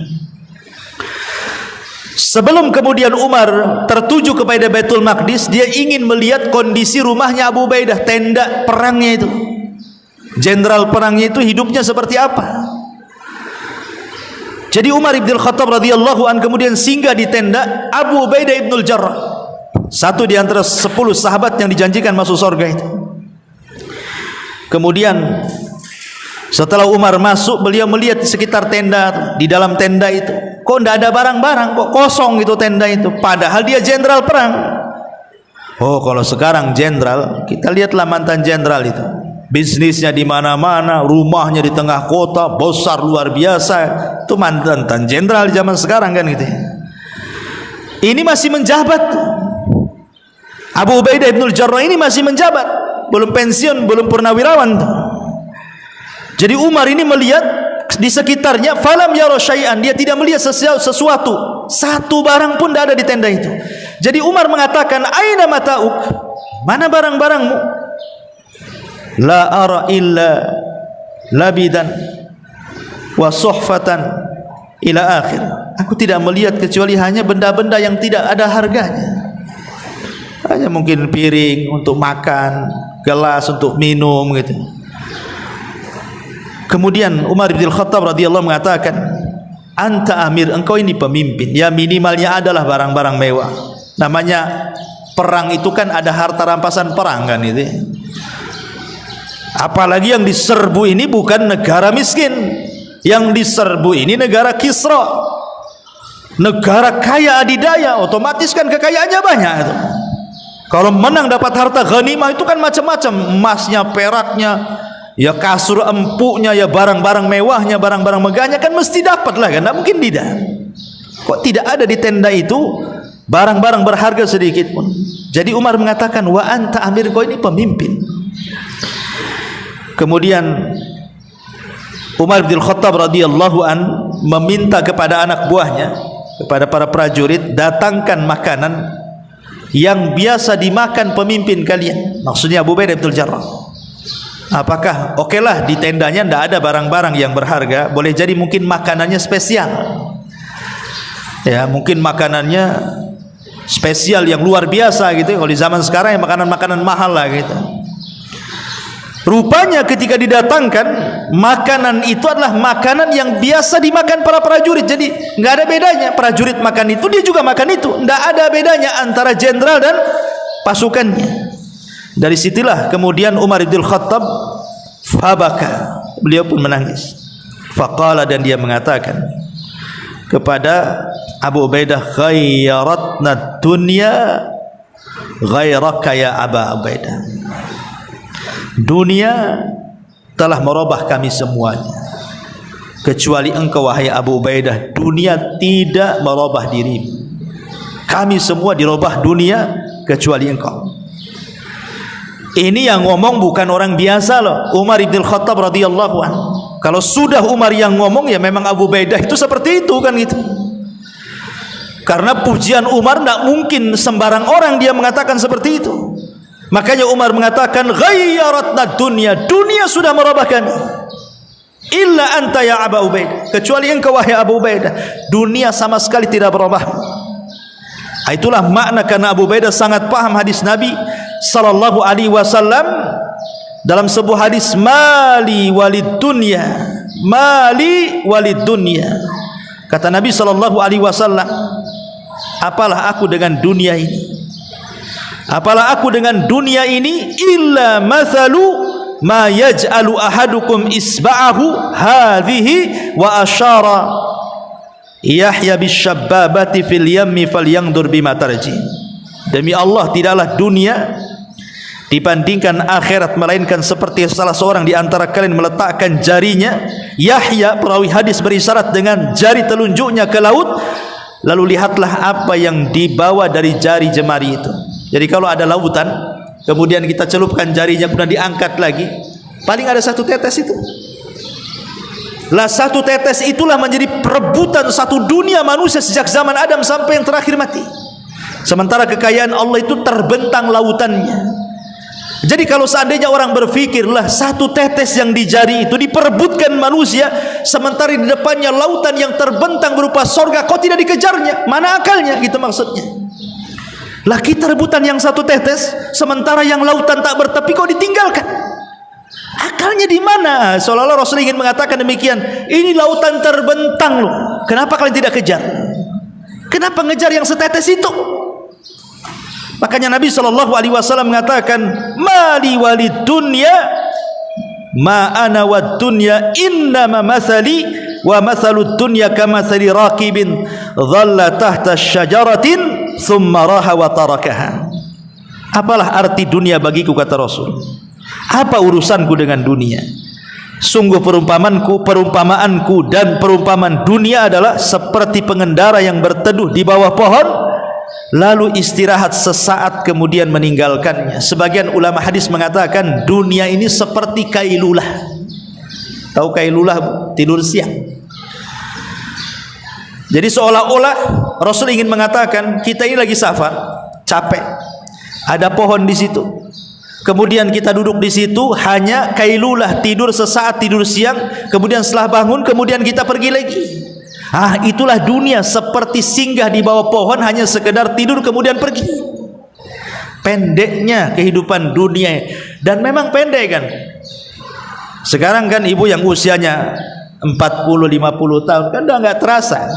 Sebelum kemudian Umar tertuju kepada Baitul Maqdis, dia ingin melihat kondisi rumahnya Abu Ubaidah, tenda perangnya itu. Jenderal perangnya itu hidupnya seperti apa. Jadi Umar ibn Khattab radhiyallahu an kemudian singgah di tenda Abu Ubaidah ibn Jarrah, satu di antara 10 sahabat yang dijanjikan masuk surga itu. Kemudian setelah Umar masuk, beliau melihat di sekitar tenda, di dalam tenda itu kok tidak ada barang-barang, kok kosong itu tenda itu, padahal dia jenderal perang. Oh, kalau sekarang jenderal, kita lihatlah mantan jenderal itu, bisnisnya di mana-mana, rumahnya di tengah kota, besar luar biasa. Itu mantan jenderal zaman sekarang kan gitu. Ini masih menjabat. Abu Ubaidah ibn Jarrah ini masih menjabat, belum pensiun, belum purnawirawan. Jadi Umar ini melihat di sekitarnya, falam yara syai'an, dia tidak melihat sesuatu, satu barang pun tidak ada di tenda itu. Jadi Umar mengatakan, aina mata'uk, mana barang-barangmu? La ara illa labidan wa suhfatan ila akhir. Aku tidak melihat kecuali hanya benda-benda yang tidak ada harganya. Hanya mungkin piring untuk makan, gelas untuk minum gitu. Kemudian Umar bin Khattab radhiyallahu mengatakan, anta amir, engkau ini pemimpin, ya minimalnya adalah barang-barang mewah. Namanya perang itu kan ada harta rampasan perang kan itu. Apalagi yang diserbu ini bukan negara miskin, yang diserbu ini negara Kisra, negara kaya adidaya, otomatis kan kekayaannya banyak itu. Kalau menang dapat harta ghanimah itu kan macam-macam, emasnya, peraknya, ya kasur empuknya, ya barang-barang mewahnya, barang-barang megahnya kan mesti dapat lah kan, tidak mungkin tidak. Kok tidak ada di tenda itu barang-barang berharga sedikit pun. Jadi Umar mengatakan, wa anta amir, kau ini pemimpin. Kemudian Umar bin Khattab radhiyallahu an meminta kepada anak buahnya, kepada para prajurit, datangkan makanan yang biasa dimakan pemimpin kalian. Maksudnya Abu Ubaidah bin Jarrah. Apakah okelah di tendanya tidak ada barang-barang yang berharga, boleh jadi mungkin makanannya spesial, ya mungkin makanannya spesial yang luar biasa gitu. Kalau di zaman sekarang ya makanan-makanan mahal lah gitu. Rupanya ketika didatangkan makanan itu adalah makanan yang biasa dimakan para prajurit. Jadi nggak ada bedanya, prajurit makan itu, dia juga makan itu, nggak ada bedanya antara jenderal dan pasukannya. Dari situlah kemudian Umar bin Khattab fabaka, beliau pun menangis. Faqala, dan dia mengatakan kepada Abu Ubaidah, ghayyaratna dunya ghairaka ya Aba Ubaidah. Dunia telah merubah kami semuanya, kecuali engkau wahai Abu Ubaidah. Dunia tidak merubah dirimu. Kami semua dirubah dunia kecuali engkau. Ini yang ngomong bukan orang biasa loh, Umar ibn Khattab radhiyallahu anhu. Kalau sudah Umar yang ngomong, ya memang Abu Ubaidah itu seperti itu kan gitu. Karena pujian Umar tidak mungkin sembarang orang dia mengatakan seperti itu. Makanya Umar mengatakan, ghayyaratna dunya, dunia sudah merubah kami. Illa anta ya Aba Ubaidah, kecuali engkau wahai Abu Ubaidah, dunia sama sekali tidak berubah. Itulah makna karena Abu Ubaidah sangat paham hadis Nabi sallallahu alaihi wasallam dalam sebuah hadis, mali walid dunya, mali walid dunya. Kata Nabi sallallahu alaihi wasallam, apalah aku dengan dunia ini? Apalah aku dengan dunia ini? Illa mathalu ma yaj'alu ahadukum isba'ahu hadhihi wa asyara Yahya bisyababati fil yammi falyangdur bima tarji. Demi Allah, tidaklah dunia dibandingkan akhirat melainkan seperti salah seorang di antara kalian meletakkan jarinya, Yahya perawi hadis berisyarat dengan jari telunjuknya ke laut, lalu lihatlah apa yang dibawa dari jari jemari itu. Jadi kalau ada lautan, kemudian kita celupkan jarinya, kemudian diangkat lagi, paling ada satu tetes itu. Lah satu tetes itulah menjadi perebutan satu dunia manusia sejak zaman Adam sampai yang terakhir mati. Sementara kekayaan Allah itu terbentang lautannya. Jadi kalau seandainya orang berpikir, lah satu tetes yang di jari itu diperebutkan manusia, sementara di depannya lautan yang terbentang berupa sorga, kok tidak dikejarnya? Mana akalnya? Gitu maksudnya. Lah kita rebutan yang satu tetes, sementara yang lautan tak bertepi kok ditinggalkan? Akalnya di mana? Seolah-olah Rasul ingin mengatakan demikian. Ini lautan terbentang loh, kenapa kalian tidak kejar? Kenapa ngejar yang setetes itu? Makanya Nabi SAW mengatakan, mali walid dunya ma ana wad dunya innama mathali wa mathalud dunya kamathali raqibin dhalla tahta syajaratin thumma raha wa tarakaha. Apalah arti dunia bagiku, kata Rasul? Apa urusanku dengan dunia? Sungguh perumpamaanku dan perumpamaan dunia adalah seperti pengendara yang berteduh di bawah pohon, lalu istirahat sesaat kemudian meninggalkannya. Sebagian ulama hadis mengatakan dunia ini seperti kailulah. Tahu kailulah? Tidur siang. Jadi seolah-olah Rasul ingin mengatakan, kita ini lagi safar, capek, ada pohon di situ, kemudian kita duduk di situ hanya kailulah, tidur sesaat, tidur siang, kemudian setelah bangun kemudian kita pergi lagi. Itulah dunia, seperti singgah di bawah pohon, hanya sekedar tidur kemudian pergi. Pendeknya kehidupan dunia, dan memang pendek kan. Sekarang kan ibu yang usianya 40-50 tahun kan udah nggak terasa.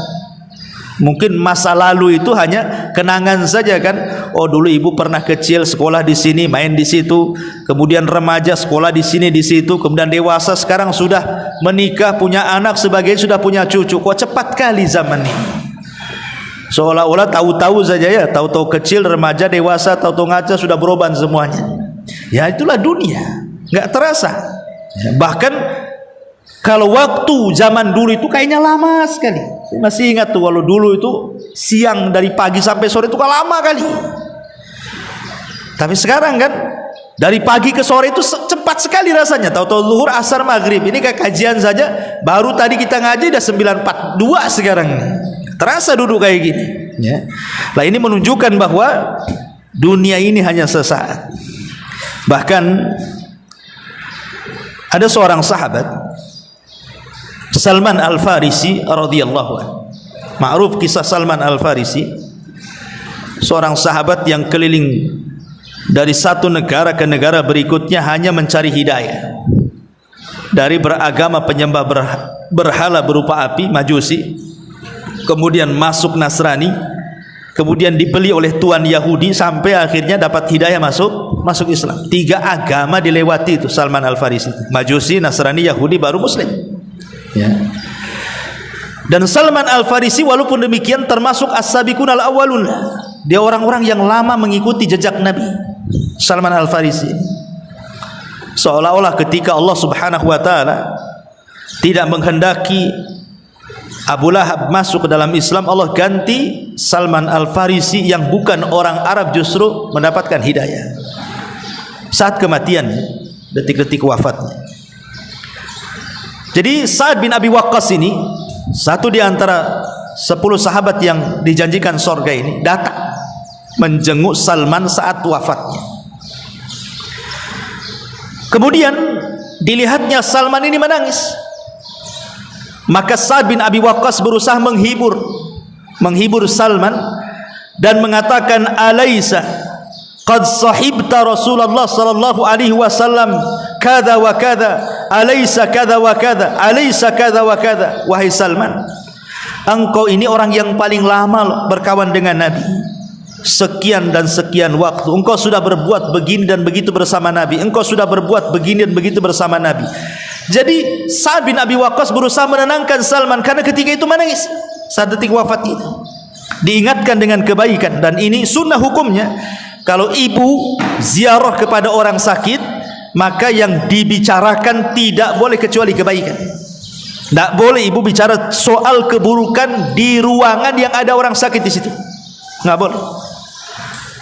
Mungkin masa lalu itu hanya kenangan saja kan. Oh dulu ibu pernah kecil sekolah di sini, main di situ, kemudian remaja sekolah di sini di situ, kemudian dewasa sekarang sudah menikah, punya anak, sebagainya, sudah punya cucu. Kok cepat kali zaman ini. Seolah-olah tahu-tahu saja ya, tahu-tahu kecil, remaja, dewasa, tahu-tahu ngaca sudah beroban semuanya. Ya itulah dunia, nggak terasa. Bahkan kalau waktu zaman dulu itu kayaknya lama sekali. Saya masih ingat tuh kalau dulu itu siang dari pagi sampai sore itu kan lama kali. Tapi sekarang kan dari pagi ke sore itu cepat sekali rasanya. Tahu-tahu zuhur, asar, maghrib. Ini kayak kajian saja, baru tadi kita ngaji udah 9.42 sekarang ini. Terasa duduk kayak gini. Ya. Nah ini menunjukkan bahwa dunia ini hanya sesaat. Bahkan ada seorang sahabat, Salman Al-Farisi radhiyallahu anhu. Ma'ruf kisah Salman Al-Farisi, seorang sahabat yang keliling dari satu negara ke negara berikutnya hanya mencari hidayah. Dari beragama penyembah berhala berupa api, Majusi, kemudian masuk Nasrani, kemudian dibeli oleh tuan Yahudi, sampai akhirnya dapat hidayah masuk Islam. 3 agama dilewati itu Salman Al-Farisi. Majusi, Nasrani, Yahudi, baru Muslim. Ya. Dan Salman Al-Farisi walaupun demikian termasuk as-sabiqun al-awwalun. Dia orang-orang yang lama mengikuti jejak Nabi. Salman Al-Farisi seolah-olah ketika Allah Subhanahu wa taala tidak menghendaki Abu Lahab masuk ke dalam Islam, Allah ganti Salman Al-Farisi yang bukan orang Arab justru mendapatkan hidayah saat kematiannya, detik-detik wafatnya. Jadi Sa'ad bin Abi Waqqas ini satu di antara 10 sahabat yang dijanjikan surga ini datang menjenguk Salman saat wafatnya. Kemudian dilihatnya Salman ini menangis. Maka Sa'ad bin Abi Waqqas berusaha menghibur Salman dan mengatakan, "Alaisa qad sahibta Rasulullah sallallahu alaihi wasallam kada wa kada, alaisa kada wa kada, alaisa kada wa kada." Wahai Salman, engkau ini orang yang paling lama berkawan dengan Nabi, sekian dan sekian waktu. Engkau sudah berbuat begini dan begitu bersama Nabi. Engkau sudah berbuat begini dan begitu bersama Nabi. Jadi Sa'ad bin Abi Waqqas berusaha menenangkan Salman karena ketika itu menangis saat detik wafat itu. Diingatkan dengan kebaikan, dan ini sunnah hukumnya. Kalau ibu ziarah kepada orang sakit, maka yang dibicarakan tidak boleh kecuali kebaikan. Tidak boleh ibu bicara soal keburukan di ruangan yang ada orang sakit di situ. Nggak boleh.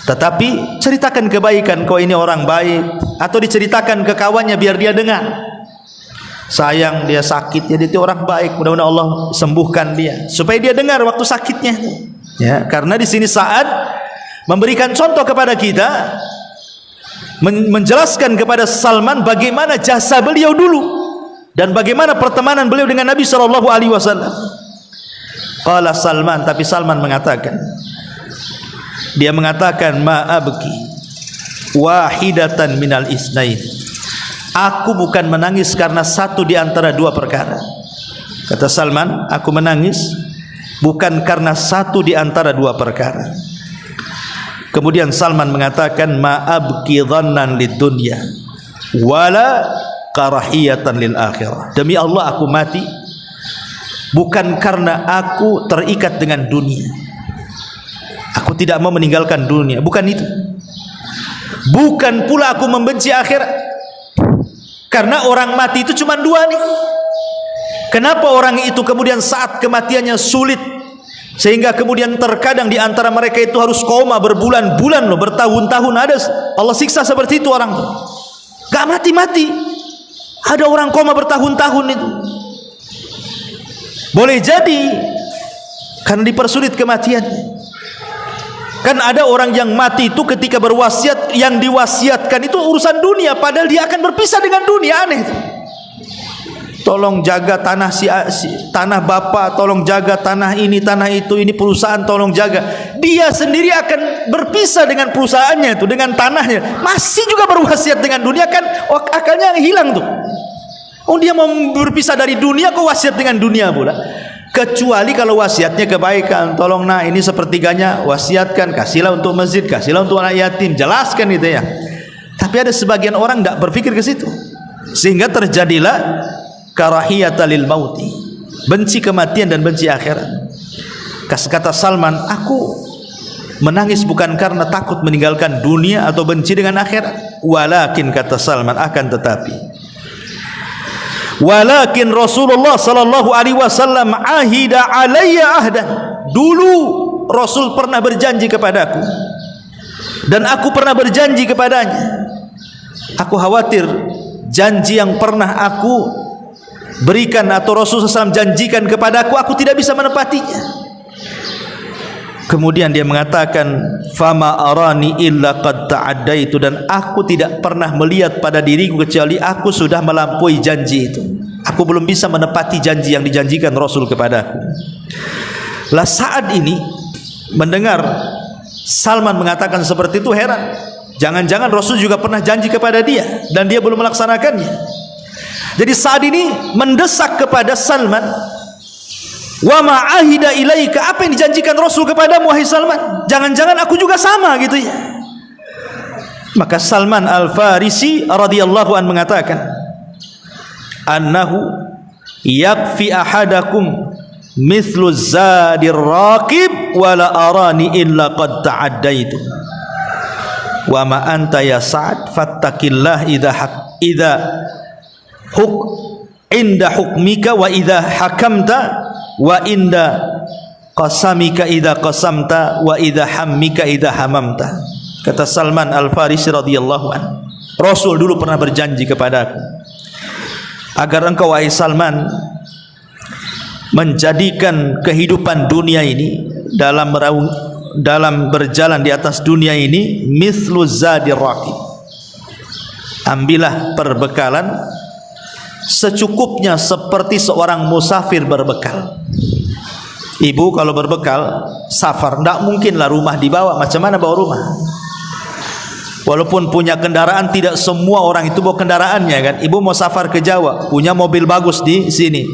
Tetapi ceritakan kebaikan, kau ini orang baik, atau diceritakan ke kawannya biar dia dengar. Sayang dia sakit, jadi dia orang baik, mudah-mudahan Allah sembuhkan dia, supaya dia dengar waktu sakitnya. Ya, karena di sini Sa'ad memberikan contoh kepada kita, menjelaskan kepada Salman bagaimana jasa beliau dulu dan bagaimana pertemanan beliau dengan Nabi sallallahu alaihi wasallam. Qala Salman, tapi Salman mengatakan, dia mengatakan, ma'abki wahidatan minal isnain. Aku bukan menangis karena satu di antara dua perkara. Kata Salman, aku menangis bukan karena satu di antara dua perkara. Kemudian Salman mengatakan, ma'abki dhannan lid dunya wala karahiyatan lil akhirah. Demi Allah aku mati bukan karena aku terikat dengan dunia, aku tidak mau meninggalkan dunia, bukan itu. Bukan pula aku membenci akhirat, karena orang mati itu cuma dua nih. Kenapa orang itu kemudian saat kematiannya sulit, sehingga kemudian terkadang di antara mereka itu harus koma berbulan-bulan loh, bertahun-tahun. Ada Allah siksa seperti itu orang tuh, gak mati-mati. Ada orang koma bertahun-tahun itu. Boleh jadi karena dipersulit kematiannya. Kan ada orang yang mati itu ketika berwasiat, yang diwasiatkan itu urusan dunia, padahal dia akan berpisah dengan dunia. Aneh itu. Tolong jaga tanah tanah bapak, tolong jaga tanah ini, tanah itu, ini perusahaan tolong jaga. Dia sendiri akan berpisah dengan perusahaannya itu, dengan tanahnya. Masih juga berwasiat dengan dunia, kan akalnya hilang tuh. Oh, dia mau berpisah dari dunia, kok wasiat dengan dunia pula. Kecuali kalau wasiatnya kebaikan, tolong nah ini sepertiganya wasiatkan, kasihlah untuk masjid, kasihlah untuk anak yatim, jelaskan itu ya. Tapi ada sebagian orang tidak berpikir ke situ, sehingga terjadilah karahiyata lil mauti, benci kematian dan benci akhirat. Kata Salman, aku menangis bukan karena takut meninggalkan dunia atau benci dengan akhirat. Walakin, kata Salman, akan tetapi, walakin Rasulullah sallallahu alaihi wasallam ahida alayya ahdan. Dulu Rasul pernah berjanji kepadaku dan aku pernah berjanji kepadanya. Aku khawatir janji yang pernah aku berikan atau Rasul SAW janjikan kepadaku, aku tidak bisa menepatinya. Kemudian dia mengatakan, fama arani illa qad ta'addaitu, dan aku tidak pernah melihat pada diriku kecuali aku sudah melampaui janji itu. Aku belum bisa menepati janji yang dijanjikan Rasul kepadaku. Lah saat ini mendengar Salman mengatakan seperti itu, heran. Jangan-jangan Rasul juga pernah janji kepada dia dan dia belum melaksanakannya. Jadi saat ini mendesak kepada Salman, wa ma'ahida ilaika, apa yang dijanjikan Rasul kepadamu wahai Salman? Jangan-jangan aku juga sama gitu ya. Maka Salman Al-Farisi radhiyallahu an mengatakan, annahu yakfi ahadakum mithlu zadir raqib wala arani illa qad ta'addaitu wa ma anta ya Sa'ad fattaqillah idza inda hukmika wa idza hakamta wa inda qasamika idza qasamta wa idza hammika idza hamamta. Kata Salman Al-Farisi radhiyallahu anhu, Rasul dulu pernah berjanji kepadaku agar engkau wahai Salman menjadikan kehidupan dunia ini dalam berjalan di atas dunia ini mithlu zadir raqib. Ambillah perbekalan secukupnya seperti seorang musafir berbekal. Ibu kalau berbekal safar, tidak mungkinlah rumah dibawa. Macam mana bawa rumah? Walaupun punya kendaraan, tidak semua orang itu bawa kendaraannya kan. Ibu mau safar ke Jawa, punya mobil bagus di sini.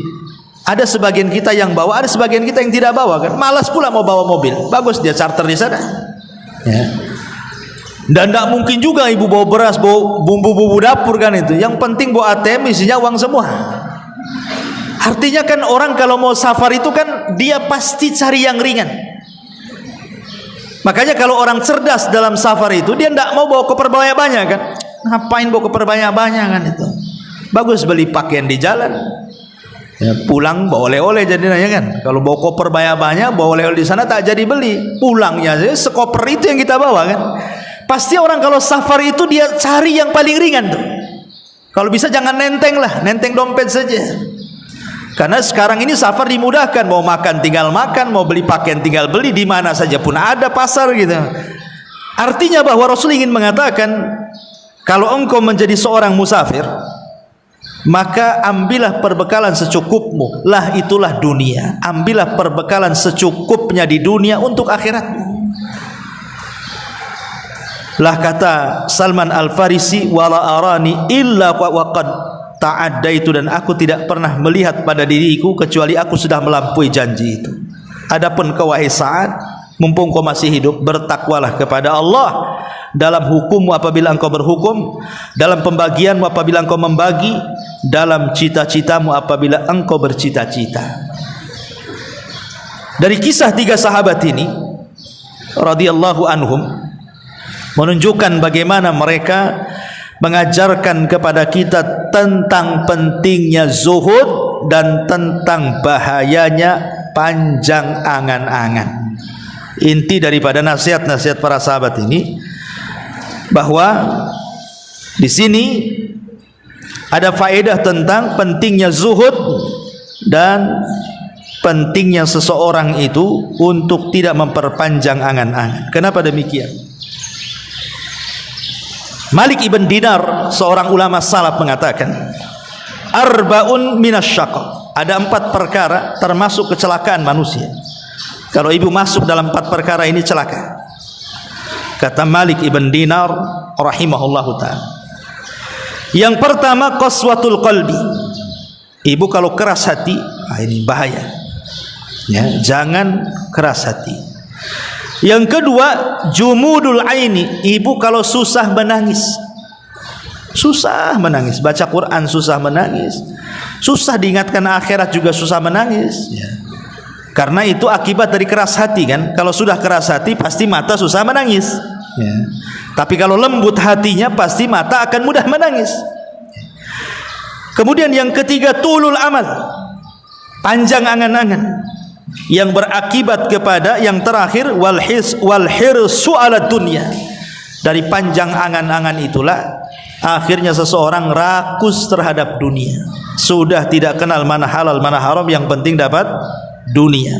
Ada sebagian kita yang bawa, ada sebagian kita yang tidak bawa kan. Malas pula mau bawa mobil, bagus dia charter di sana. Ya. Dan tidak mungkin juga ibu bawa beras, bawa bumbu-bumbu dapur kan itu. Yang penting bawa ATM isinya uang semua. Artinya kan orang kalau mau safar itu kan dia pasti cari yang ringan. Makanya kalau orang cerdas dalam safar itu dia tidak mau bawa koper banyak-banyak kan. Ngapain bawa koper banyak-banyak kan itu. Bagus beli pakaian di jalan. Ya, pulang bawa oleh-oleh jadinya kan. Kalau bawa koper banyak-banyak, bawa oleh-oleh di sana tak jadi beli. Pulangnya saja sekoper itu yang kita bawa kan. Pasti orang kalau safar itu dia cari yang paling ringan tuh. Kalau bisa jangan nenteng lah, nenteng dompet saja. Karena sekarang ini safar dimudahkan, mau makan tinggal makan, mau beli pakaian tinggal beli, di mana saja pun ada pasar gitu. Artinya bahwa Rasul ingin mengatakan, kalau engkau menjadi seorang musafir, maka ambillah perbekalan secukupmu, lah itulah dunia. Ambillah perbekalan secukupnya di dunia untuk akhiratmu. Lah kata Salman Al-Farisi, wala arani illa waqad ta'addaitu, dan aku tidak pernah melihat pada diriku kecuali aku sudah melampaui janji itu. Adapun kau wahai Sa'ad, mumpung kau masih hidup, bertakwalah kepada Allah dalam hukummu apabila engkau berhukum, dalam pembagianmu apabila engkau membagi, dalam cita-citamu apabila engkau bercita-cita. Dari kisah tiga sahabat ini radhiyallahu anhum menunjukkan bagaimana mereka mengajarkan kepada kita tentang pentingnya zuhud dan tentang bahayanya panjang angan-angan. Inti daripada nasihat-nasihat para sahabat ini bahwa di sini ada faedah tentang pentingnya zuhud dan pentingnya seseorang itu untuk tidak memperpanjang angan-angan. Kenapa demikian? Malik ibn Dinar, seorang ulama salaf, mengatakan arba'un minasyaqa, ada 4 perkara termasuk kecelakaan manusia. Kalau ibu masuk dalam 4 perkara ini celaka. Kata Malik ibn Dinar rahimahullahu ta'ala, yang pertama qaswatul qalbi. Ibu kalau keras hati, ini bahaya ya, jangan keras hati. Yang kedua jumudul aini. Ibu kalau susah menangis, susah menangis, baca Quran susah menangis, susah diingatkan akhirat juga susah menangis ya. Karena itu akibat dari keras hati kan. Kalau sudah keras hati pasti mata susah menangis ya. Tapi kalau lembut hatinya pasti mata akan mudah menangis. Kemudian yang ketiga tulul amal, panjang angan-angan, yang berakibat kepada yang terakhir wal hirsu ala dunya. Dari panjang angan-angan itulah akhirnya seseorang rakus terhadap dunia, sudah tidak kenal mana halal mana haram, yang penting dapat dunia.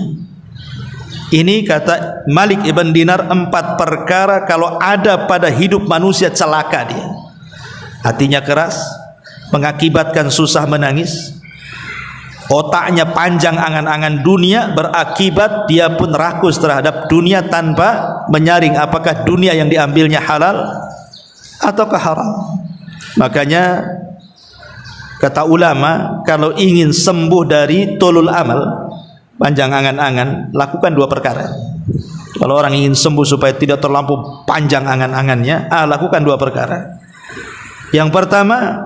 Ini kata Malik ibn Dinar 4 perkara kalau ada pada hidup manusia celaka dia. Hatinya keras mengakibatkan susah menangis, otaknya panjang angan-angan dunia, berakibat dia pun rakus terhadap dunia tanpa menyaring apakah dunia yang diambilnya halal ataukah haram. Makanya kata ulama, kalau ingin sembuh dari tulul amal, panjang angan-angan, lakukan 2 perkara. Kalau orang ingin sembuh supaya tidak terlampau panjang angan-angannya, lakukan 2 perkara. Yang pertama,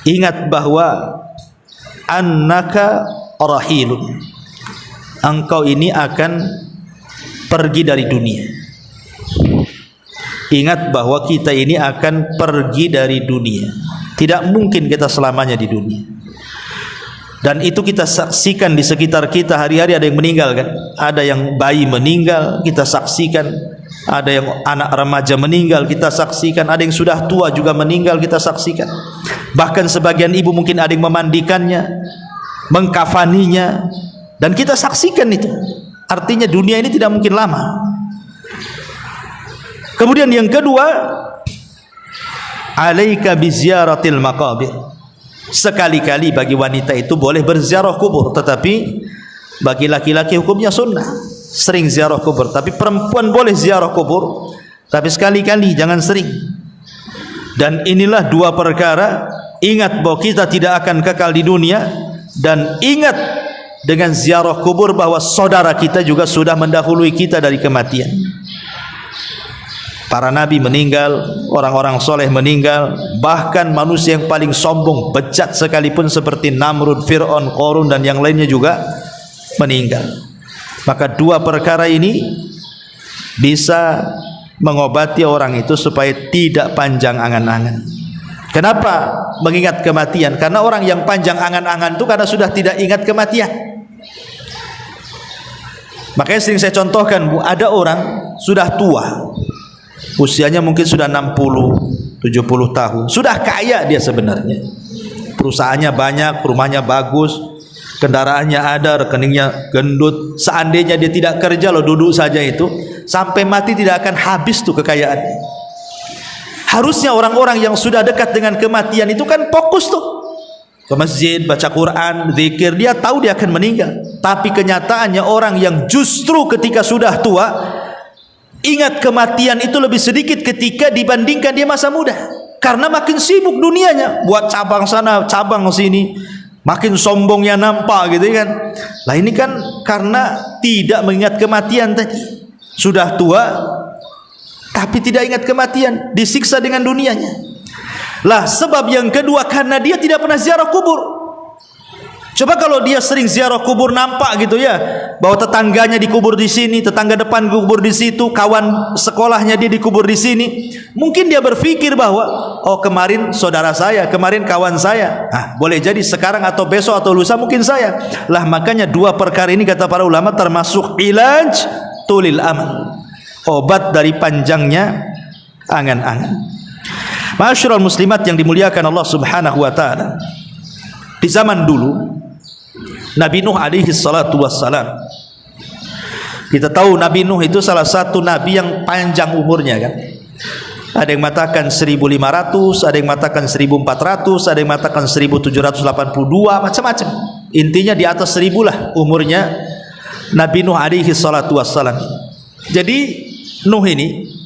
ingat bahwa annaka rahilun. Engkau ini akan pergi dari dunia. Ingat bahwa kita ini akan pergi dari dunia. Tidak mungkin kita selamanya di dunia. Dan itu kita saksikan di sekitar kita hari-hari. Ada yang meninggal kan? Ada yang bayi meninggal, kita saksikan. Ada yang anak remaja meninggal, kita saksikan. Ada yang sudah tua juga meninggal, kita saksikan. Bahkan sebagian ibu mungkin ada yang memandikannya, mengkafaninya, dan kita saksikan itu. Artinya dunia ini tidak mungkin lama. Kemudian yang kedua, alaika biziaratil maqabir. Sekali-kali bagi wanita itu boleh berziarah kubur, tetapi bagi laki-laki hukumnya sunnah. Sering ziarah kubur, tapi perempuan boleh ziarah kubur, tapi sekali-kali, jangan sering. Dan inilah dua perkara. Ingat bahwa kita tidak akan kekal di dunia, dan ingat dengan ziarah kubur bahwa saudara kita juga sudah mendahului kita dari kematian. Para nabi meninggal, orang-orang soleh meninggal, bahkan manusia yang paling sombong, bejat sekalipun seperti Namrud, Fir'aun, Qarun dan yang lainnya juga meninggal. Maka dua perkara ini bisa mengobati orang itu supaya tidak panjang angan-angan. Kenapa mengingat kematian? Karena orang yang panjang angan-angan itu karena sudah tidak ingat kematian. Makanya sering saya contohkan, Bu, ada orang sudah tua, usianya mungkin sudah 60, 70 tahun, sudah kaya dia sebenarnya, perusahaannya banyak, rumahnya bagus, kendaraannya ada, rekeningnya gendut. Seandainya dia tidak kerja, loh, duduk saja itu, sampai mati tidak akan habis tuh kekayaannya. Harusnya orang-orang yang sudah dekat dengan kematian itu kan fokus tuh ke masjid, baca Quran, zikir. Dia tahu dia akan meninggal, tapi kenyataannya orang yang justru ketika sudah tua ingat kematian itu lebih sedikit ketika dibandingkan dia masa muda. Karena makin sibuk dunianya, buat cabang sana, cabang sini, makin sombongnya nampak gitu kan. Lah ini kan karena tidak mengingat kematian tadi. Sudah tua tapi tidak ingat kematian, disiksa dengan dunianya. Lah sebab yang kedua, karena dia tidak pernah ziarah kubur. Coba kalau dia sering ziarah kubur, nampak gitu ya, bahwa tetangganya dikubur di sini, tetangga depan dikubur di situ, kawan sekolahnya dia dikubur di sini. Mungkin dia berpikir bahwa, oh kemarin saudara saya, kemarin kawan saya. Ah, boleh jadi sekarang atau besok atau lusa mungkin saya. Lah makanya dua perkara ini kata para ulama termasuk ilaj tulil amal, obat dari panjangnya angan-angan. Ma'asyiral muslimat yang dimuliakan Allah Subhanahu wa taala. Di zaman dulu Nabi Nuh alaihi salatu wassalam, kita tahu Nabi Nuh itu salah satu nabi yang panjang umurnya kan. Ada yang mengatakan 1500, ada yang mengatakan 1400, ada yang mengatakan 1782, macam-macam. Intinya di atas 1000 lah umurnya Nabi Nuh alaihi salatu wassalam. Jadi Nuh ini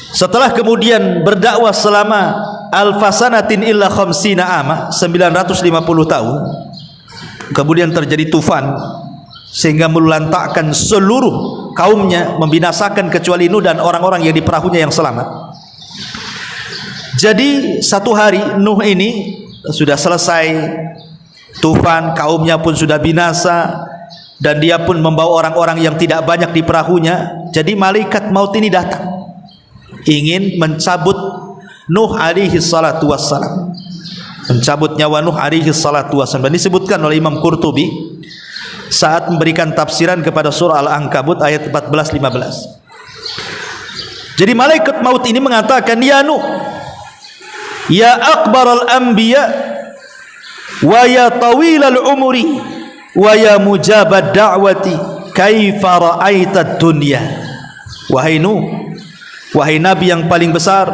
setelah kemudian berdakwah selama alfasanatin illa khamsina ama, 950 tahun, kemudian terjadi tufan sehingga melulantakkan seluruh kaumnya, membinasakan kecuali Nuh dan orang-orang yang di perahunya yang selamat. Jadi satu hari Nuh ini sudah selesai tufan, kaumnya pun sudah binasa, dan dia pun membawa orang-orang yang tidak banyak di perahunya. Jadi malaikat maut ini datang ingin mencabut Nuh alaihi salatu wassalam, mencabut nyawa Nuh alaihi salatu wassalam. Dan disebutkan oleh Imam Qurtubi saat memberikan tafsiran kepada surah Al-Ankabut ayat 14-15. Jadi malaikat maut ini mengatakan, ya Nuh, ya akbaral anbiya wa ya tawilal umri wa ya mujabad da'wati kaifa ra'aita dunya. Wahai Nuh, wahai nabi yang paling besar,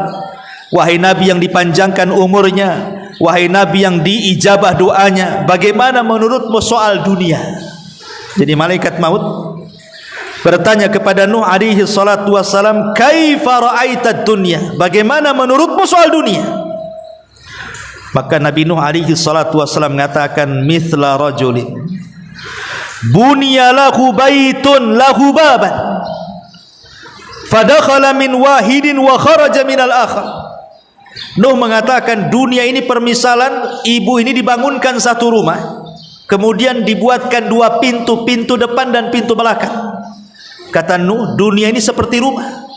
wahai nabi yang dipanjangkan umurnya, wahai nabi yang diijabah doanya, bagaimana menurutmu soal dunia? Jadi malaikat maut bertanya kepada Nuh alaihi salatu wassalam, kaifa ra'aita dunya, bagaimana menurutmu soal dunia? Maka Nabi Nuh alaihi salatu wassalam mengatakan, mithla rajulin bunya lahu baitun lahu baban fadakhala min wahidin wa kharaja minal akhar. Nuh mengatakan dunia ini permisalan ibu ini dibangunkan satu rumah, kemudian dibuatkan dua pintu, pintu depan dan pintu belakang. Kata Nuh, dunia ini seperti rumah.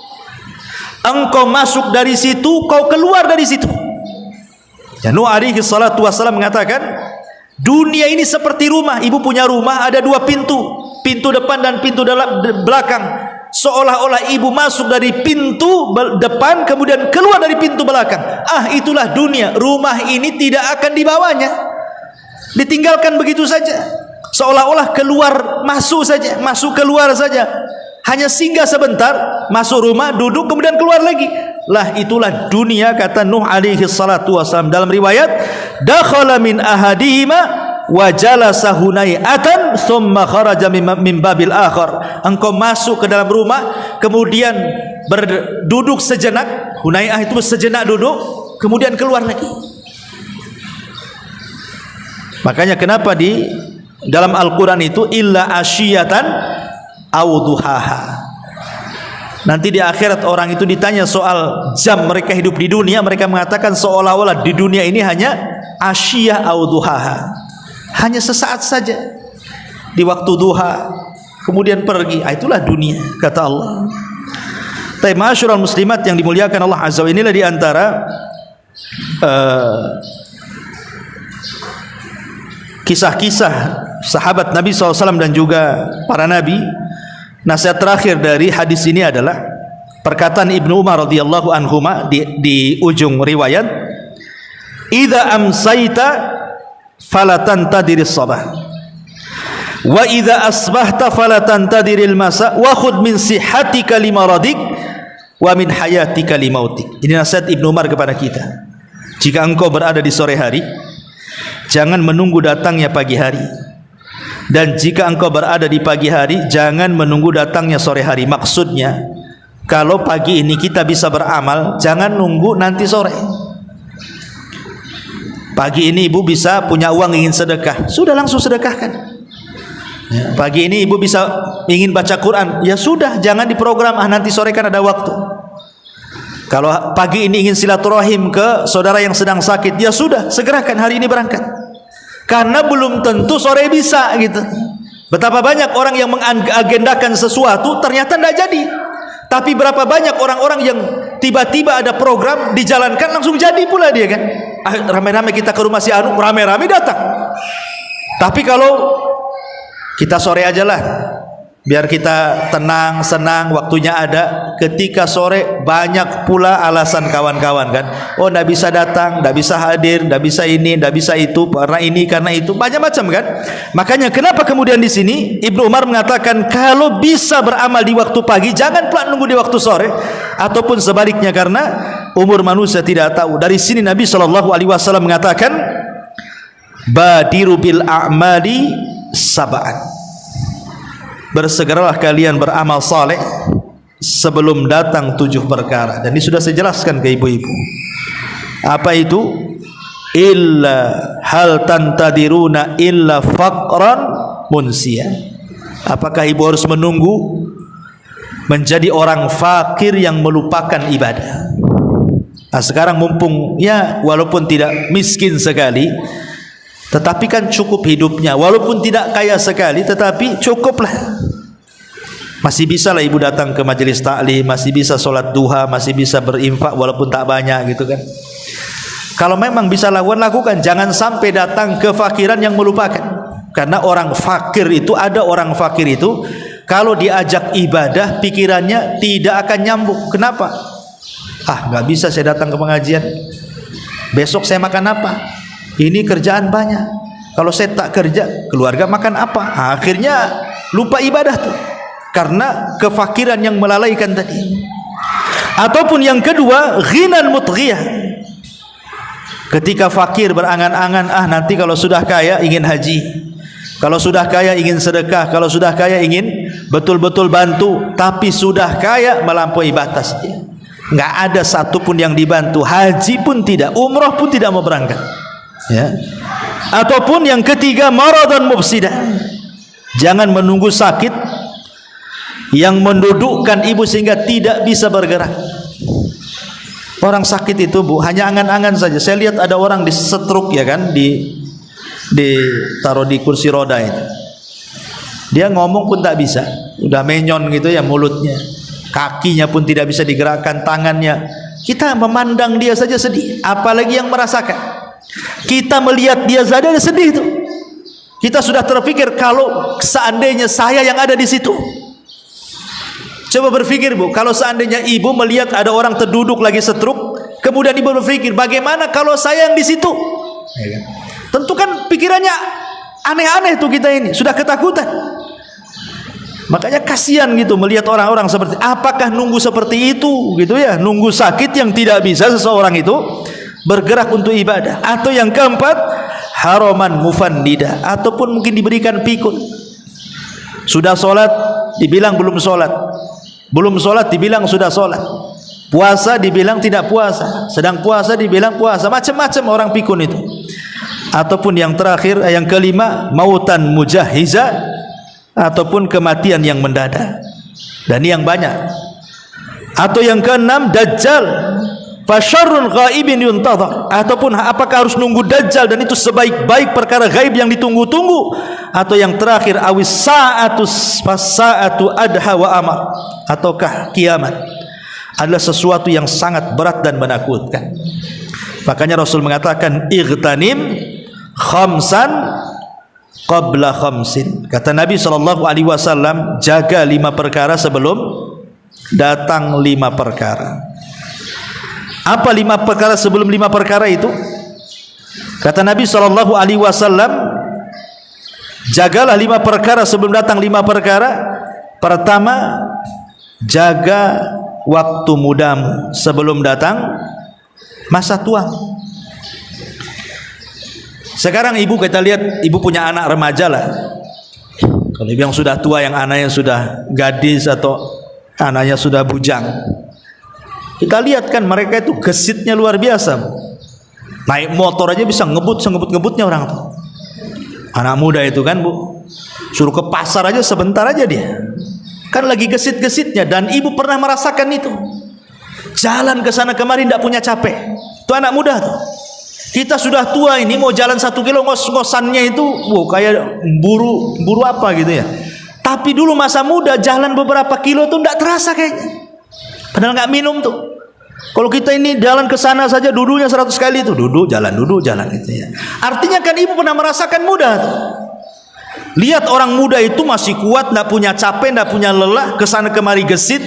Engkau masuk dari situ, kau keluar dari situ. Ya, Nuh alaihi salatu wassalam mengatakan, dunia ini seperti rumah. Ibu punya rumah, ada dua pintu, pintu depan dan pintu belakang. Seolah-olah ibu masuk dari pintu depan, kemudian keluar dari pintu belakang. Itulah dunia. Rumah ini tidak akan dibawanya, ditinggalkan begitu saja. Seolah-olah keluar masuk saja, masuk keluar saja. Hanya singgah sebentar, masuk rumah, duduk, kemudian keluar lagi. Lah itulah dunia, kata Nuh alaihi salatu wassalam. Dalam riwayat, dakhala min ahadihima wa jalasa hunayatan thumma kharaja min babil akhar. Engkau masuk ke dalam rumah, kemudian berduduk sejenak. Hunayah itu sejenak duduk, kemudian keluar lagi. Makanya kenapa di dalam Al-Quran itu illa asyiyatan aw duhaha. Nanti di akhirat orang itu ditanya soal jam mereka hidup di dunia, mereka mengatakan seolah-olah di dunia ini hanya asyiyah aw duhaha, hanya sesaat saja di waktu duha, kemudian pergi. Itulah dunia, kata Allah. Tapi ma'asyiral muslimat yang dimuliakan Allah azza wa jalla, di antara kisah-kisah sahabat Nabi SAW dan juga para nabi, nasihat terakhir dari hadis ini adalah perkataan Ibnu Umar radhiyallahu anhuma di ujung riwayat, idza amsayta fala tantadiris sabah wa idza asbahta fala tantadiril masa wa khudh min sihhatika limaradik wa min hayatika limautik. Ini nasihat Ibnu Umar kepada kita. Jika engkau berada di sore hari, jangan menunggu datangnya pagi hari, dan jika engkau berada di pagi hari, jangan menunggu datangnya sore hari. Maksudnya, kalau pagi ini kita bisa beramal, jangan nunggu nanti sore. Pagi ini ibu bisa punya uang ingin sedekah, sudah langsung sedekahkan. Pagi ini ibu bisa ingin baca Quran, ya sudah, jangan diprogram, nanti sore kan ada waktu. Kalau pagi ini ingin silaturahim ke saudara yang sedang sakit, ya sudah, segerakan hari ini berangkat. Karena belum tentu sore bisa gitu. Betapa banyak orang yang mengagendakan sesuatu ternyata tidak jadi. Tapi berapa banyak orang-orang yang tiba-tiba ada program dijalankan langsung jadi pula dia kan. Rame-rame kita ke rumah si Anu, rame-rame datang. Tapi kalau kita sore aja lah, biar kita tenang, senang, waktunya ada. Ketika sore banyak pula alasan kawan-kawan kan. Oh, tidak bisa datang, tidak bisa hadir, tidak bisa ini, tidak bisa itu, karena ini, karena itu, macam-macam kan. Makanya kenapa kemudian di sini Ibnu Umar mengatakan kalau bisa beramal di waktu pagi, jangan pula nunggu di waktu sore, ataupun sebaliknya, karena umur manusia tidak tahu. Dari sini Nabi SAW mengatakan, badiru bil a'mali sab'an, bersegeralah kalian beramal saleh sebelum datang 7 perkara. Dan ini sudah saya jelaskan ke ibu-ibu. Apa itu? Illa hal tantadiruna illa faqran munsiya. Apakah ibu harus menunggu menjadi orang fakir yang melupakan ibadah? Nah, sekarang mumpung ya walaupun tidak miskin sekali, tetapi kan cukup hidupnya, walaupun tidak kaya sekali, tetapi cukuplah. Masih bisa lah ibu datang ke majelis taklim, masih bisa sholat duha, masih bisa berinfak walaupun tak banyak gitu kan. Kalau memang bisa lakukan, jangan sampai datang kefakiran yang melupakan. Karena orang fakir itu, ada orang fakir itu kalau diajak ibadah pikirannya tidak akan nyambung. Kenapa? Nggak bisa saya datang ke pengajian, besok saya makan apa? Ini kerjaan banyak. Kalau saya tak kerja, keluarga makan apa? Akhirnya lupa ibadah tuh, karena kefakiran yang melalaikan tadi. Ataupun yang kedua, ghinan mutghiyah. Ketika fakir berangan-angan, nanti kalau sudah kaya ingin haji, kalau sudah kaya ingin sedekah, kalau sudah kaya ingin betul-betul bantu, tapi sudah kaya melampaui batas dia. Nggak ada satupun yang dibantu, haji pun tidak, umroh pun tidak mau berangkat. Ya. Ataupun yang ketiga, maradan mufsidah. Jangan menunggu sakit yang mendudukkan ibu sehingga tidak bisa bergerak. Orang sakit itu bu, hanya angan-angan saja. Saya lihat ada orang di stroke ya kan, ditaruh di kursi roda itu. Dia ngomong pun tak bisa, udah menyon gitu ya mulutnya, kakinya pun tidak bisa digerakkan, tangannya. Kita memandang dia saja sedih, apalagi yang merasakan. Kita melihat dia saja sedih tuh. Kita sudah terpikir kalau seandainya saya yang ada di situ. Coba berpikir Bu, kalau seandainya ibu melihat ada orang terduduk lagi stroke, kemudian ibu berpikir bagaimana kalau saya yang di situ? Tentu kan pikirannya aneh-aneh tuh kita ini, sudah ketakutan. Makanya kasihan gitu melihat orang-orang seperti, apakah nunggu seperti itu gitu ya, nunggu sakit yang tidak bisa seseorang itu bergerak untuk ibadah. Atau yang keempat, haraman mufannida, ataupun mungkin diberikan pikun. Sudah sholat dibilang belum sholat, belum sholat dibilang sudah sholat, puasa dibilang tidak puasa, sedang puasa dibilang puasa, macam-macam orang pikun itu. Ataupun yang terakhir, yang kelima, mautan mujahiza, ataupun kematian yang mendadak, dan yang banyak. Atau yang keenam, dajjal, fasyarrul ghaibin yuntadhar, ataupun apakah harus nunggu dajjal dan itu sebaik-baik perkara gaib yang ditunggu-tunggu. Atau yang terakhir, awis saatu adha wa amar, ataukah kiamat adalah sesuatu yang sangat berat dan menakutkan. Makanya Rasul mengatakan, ightanim khamsan qabla khamsin. Kata Nabi SAW, jaga 5 perkara sebelum datang 5 perkara. Apa 5 perkara sebelum 5 perkara itu? Kata Nabi SAW, jagalah 5 perkara sebelum datang 5 perkara. Pertama, jaga waktu mudamu sebelum datang masa tua. Sekarang ibu, kita lihat ibu punya anak remaja lah. Kalau ibu yang sudah tua, yang anaknya sudah gadis atau anaknya sudah bujang, kita lihat kan mereka itu gesitnya luar biasa. Naik motor aja bisa ngebut, sengebut-ngebutnya orang tuh. Anak muda itu kan Bu, suruh ke pasar aja sebentar aja dia, kan lagi gesit-gesitnya. Dan ibu pernah merasakan itu, jalan ke sana kemari tidak punya capek. Itu anak muda tuh. Kita sudah tua ini mau jalan 1 kilo ngos-ngosannya itu, kayak buru apa gitu ya. Tapi dulu masa muda jalan beberapa kilo tuh tidak terasa kayaknya. Padahal nggak minum tuh. Kalau kita ini jalan ke sana saja duduknya 100 kali itu, duduk jalan gitu ya. Artinya kan ibu pernah merasakan muda tuh. Lihat orang muda itu masih kuat, tidak punya capek, tidak punya lelah, ke sana kemari gesit.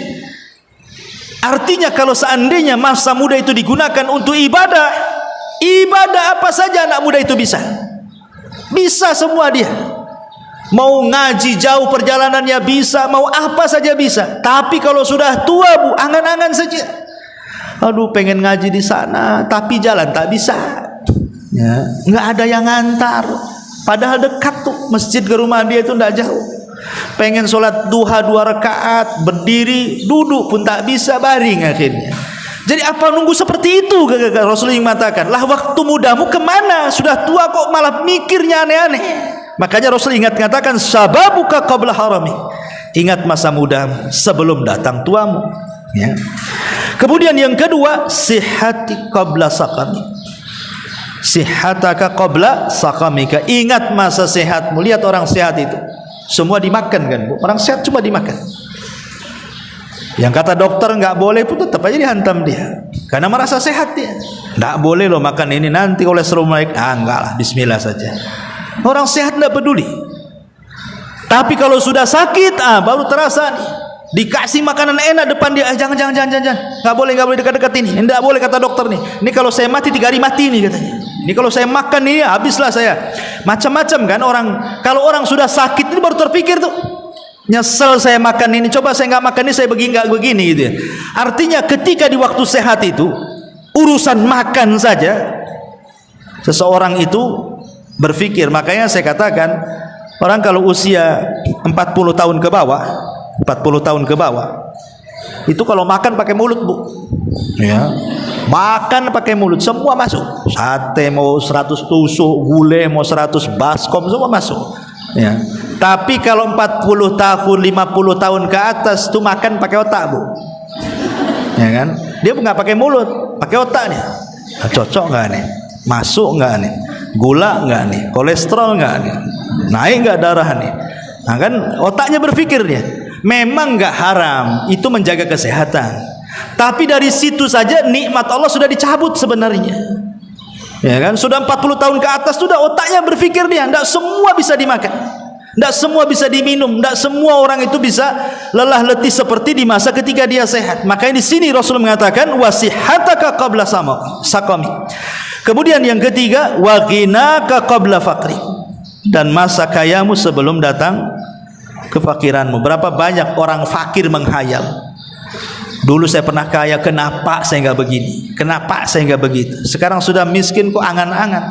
Artinya kalau seandainya masa muda itu digunakan untuk ibadah, ibadah apa saja anak muda itu bisa semua dia. Mau ngaji jauh perjalanannya bisa, mau apa saja bisa. Tapi kalau sudah tua Bu, angan-angan saja, aduh pengen ngaji di sana, tapi jalan tak bisa ya, nggak ada yang ngantar. Padahal dekat tuh masjid ke rumah dia itu nggak jauh. Pengen sholat duha 2 rakaat, berdiri duduk pun tak bisa, baring akhirnya. Jadi apa nunggu seperti itu? Rasulullah mengatakan, lah waktu mudamu kemana? Sudah tua kok malah mikirnya aneh-aneh. Makanya Rasul katakan, sababuka qabla harami. Ingat masa mudamu sebelum datang tuamu ya. Kemudian yang kedua, sihhati qabla saqami. Sihhataka qabla saqamika. Ingat masa sehatmu. Lihat orang sehat itu semua dimakan kan Bu? Orang sehat cuma dimakan. Yang kata dokter nggak boleh pun tetap aja dihantam dia, karena merasa sehat dia. Nggak boleh loh makan ini, nanti kolesterol naik. Enggak lah, bismillah saja. Orang sehat nggak peduli. Tapi kalau sudah sakit, baru terasa nih. Dikasih makanan enak depan dia, jangan, nggak boleh dekat-dekat ini. Nggak boleh kata dokter nih. Ini kalau saya mati 3 hari mati nih katanya. Ini kalau saya makan ini habislah saya. Macam-macam kan orang. Kalau orang sudah sakit ini baru terpikir tuh. Nyesel saya makan ini, coba saya nggak makan ini, saya begini gitu ya. Artinya ketika di waktu sehat itu, urusan makan saja seseorang itu berpikir. Makanya saya katakan, orang kalau usia 40 tahun ke bawah, itu kalau makan pakai mulut Bu ya, makan pakai mulut, semua masuk. Sate mau 100 tusuk, gulai mau 100 baskom, semua masuk ya. Tapi kalau 40 tahun, 50 tahun ke atas itu makan pakai otak Bu ya kan. Dia nggak pakai mulut, pakai otak nih. Cocok nggak nih, masuk nggak nih, Gula enggak nih? Kolesterol enggak nih? Naik enggak darah nih? Nah kan otaknya berpikir dia. Memang enggak haram itu menjaga kesehatan. Tapi dari situ saja nikmat Allah sudah dicabut sebenarnya. Ya kan? Sudah 40 tahun ke atas sudah otaknya berpikir dia, enggak semua bisa dimakan. Enggak semua bisa diminum, enggak semua orang itu bisa lelah letih seperti di masa ketika dia sehat. Makanya di sini Rasul mengatakan wasihataka qabla saqami. Kemudian yang ketiga wa ghinaka qabla faqri. Dan masa kayamu sebelum datang kefakiranmu. Berapa banyak orang fakir menghayal. Dulu saya pernah kaya, kenapa saya enggak begini? Kenapa saya enggak begitu? Sekarang sudah miskin kok angan-angan.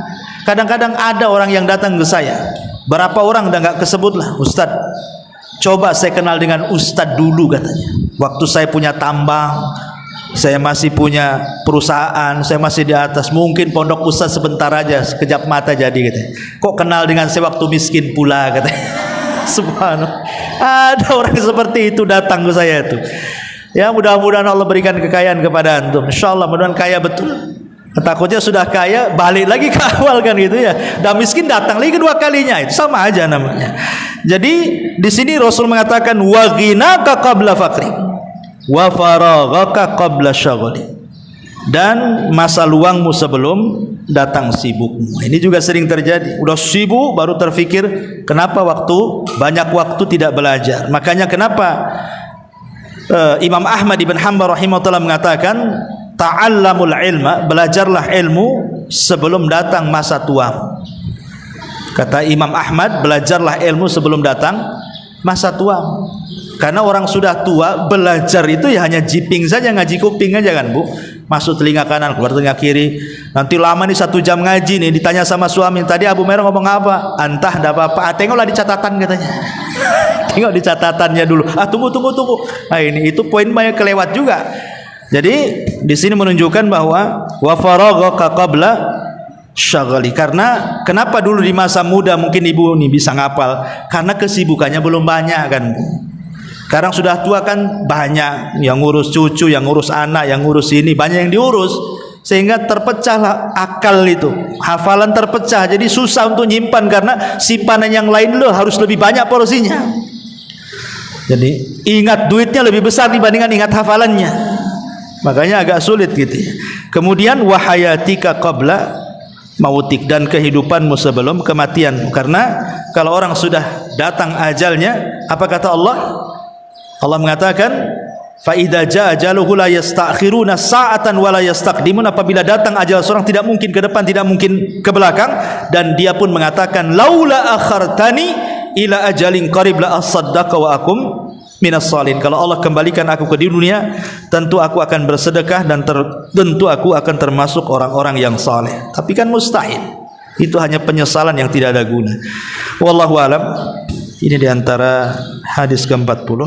Kadang-kadang ada orang yang datang ke saya. Berapa orang udah enggak kesebut lah, Ustadz. Coba saya kenal dengan Ustadz dulu katanya. Waktu saya punya tambang, saya masih punya perusahaan, saya masih di atas. Mungkin pondok Ustadz sebentar aja, sekejap mata jadi katanya. Kok kenal dengan saya waktu miskin pula katanya. Subhanallah. Ada orang seperti itu datang ke saya itu. Ya mudah-mudahan Allah berikan kekayaan kepada antum. Insyaallah mudah-mudahan kaya betul. Takutnya sudah kaya balik lagi ke awal kan gitu ya. Dah miskin datang lagi kedua kalinya, itu sama aja namanya. Jadi di sini Rasul mengatakan wa ghinaka qabla faqri wa faraghaka qabla syaghli. Dan masa luangmu sebelum datang sibukmu. Ini juga sering terjadi. Udah sibuk baru terfikir kenapa banyak waktu tidak belajar. Makanya kenapa Imam Ahmad ibn Hanbal rahimahullah mengatakan ta'allamul ilma, belajarlah ilmu sebelum datang masa tua. Kata Imam Ahmad, belajarlah ilmu sebelum datang masa tua. Karena orang sudah tua belajar itu ya hanya jiping saja, ngaji kuping aja kan Bu. Masuk telinga kanan, keluar telinga kiri. Nanti lama nih 1 jam ngaji nih, ditanya sama suami, tadi Abu Merah ngomong apa? Entah, enggak apa-apa. Tengoklah di catatan katanya. Tengok di catatannya dulu. Tunggu. Nah ini itu poin banyak kelewat juga. Jadi di sini menunjukkan bahwa wa faraghaka qabla syaghli. Karena kenapa dulu di masa muda mungkin ibu nih bisa ngapal? Karena kesibukannya belum banyak kan Bu. Sekarang sudah tua kan banyak yang ngurus cucu, yang ngurus anak, yang ngurus ini, banyak yang diurus. Sehingga terpecahlah akal itu, hafalan terpecah. Jadi susah untuk nyimpan karena simpanan yang lain loh harus lebih banyak porsinya. Jadi ingat duitnya lebih besar dibandingkan ingat hafalannya. Makanya agak sulit gitu ya. Kemudian wahayatika qabla mautik, dan kehidupanmu sebelum kematianmu. Karena kalau orang sudah datang ajalnya, apa kata Allah? Allah mengatakan fa idza jaa ajaluhu la yastakhiruna sa'atan wa la yastaqdimun. Apabila datang ajal seorang tidak mungkin ke depan, tidak mungkin ke belakang. Dan dia pun mengatakan laula akhartani ila ajalin qarib la asaddaqa wa akum minas salin. Kalau Allah kembalikan aku ke dunia, tentu aku akan bersedekah dan tentu aku akan termasuk orang-orang yang saleh. Tapi kan mustahil. Itu hanya penyesalan yang tidak ada guna. Wallahu alam. Ini diantara hadis ke-40.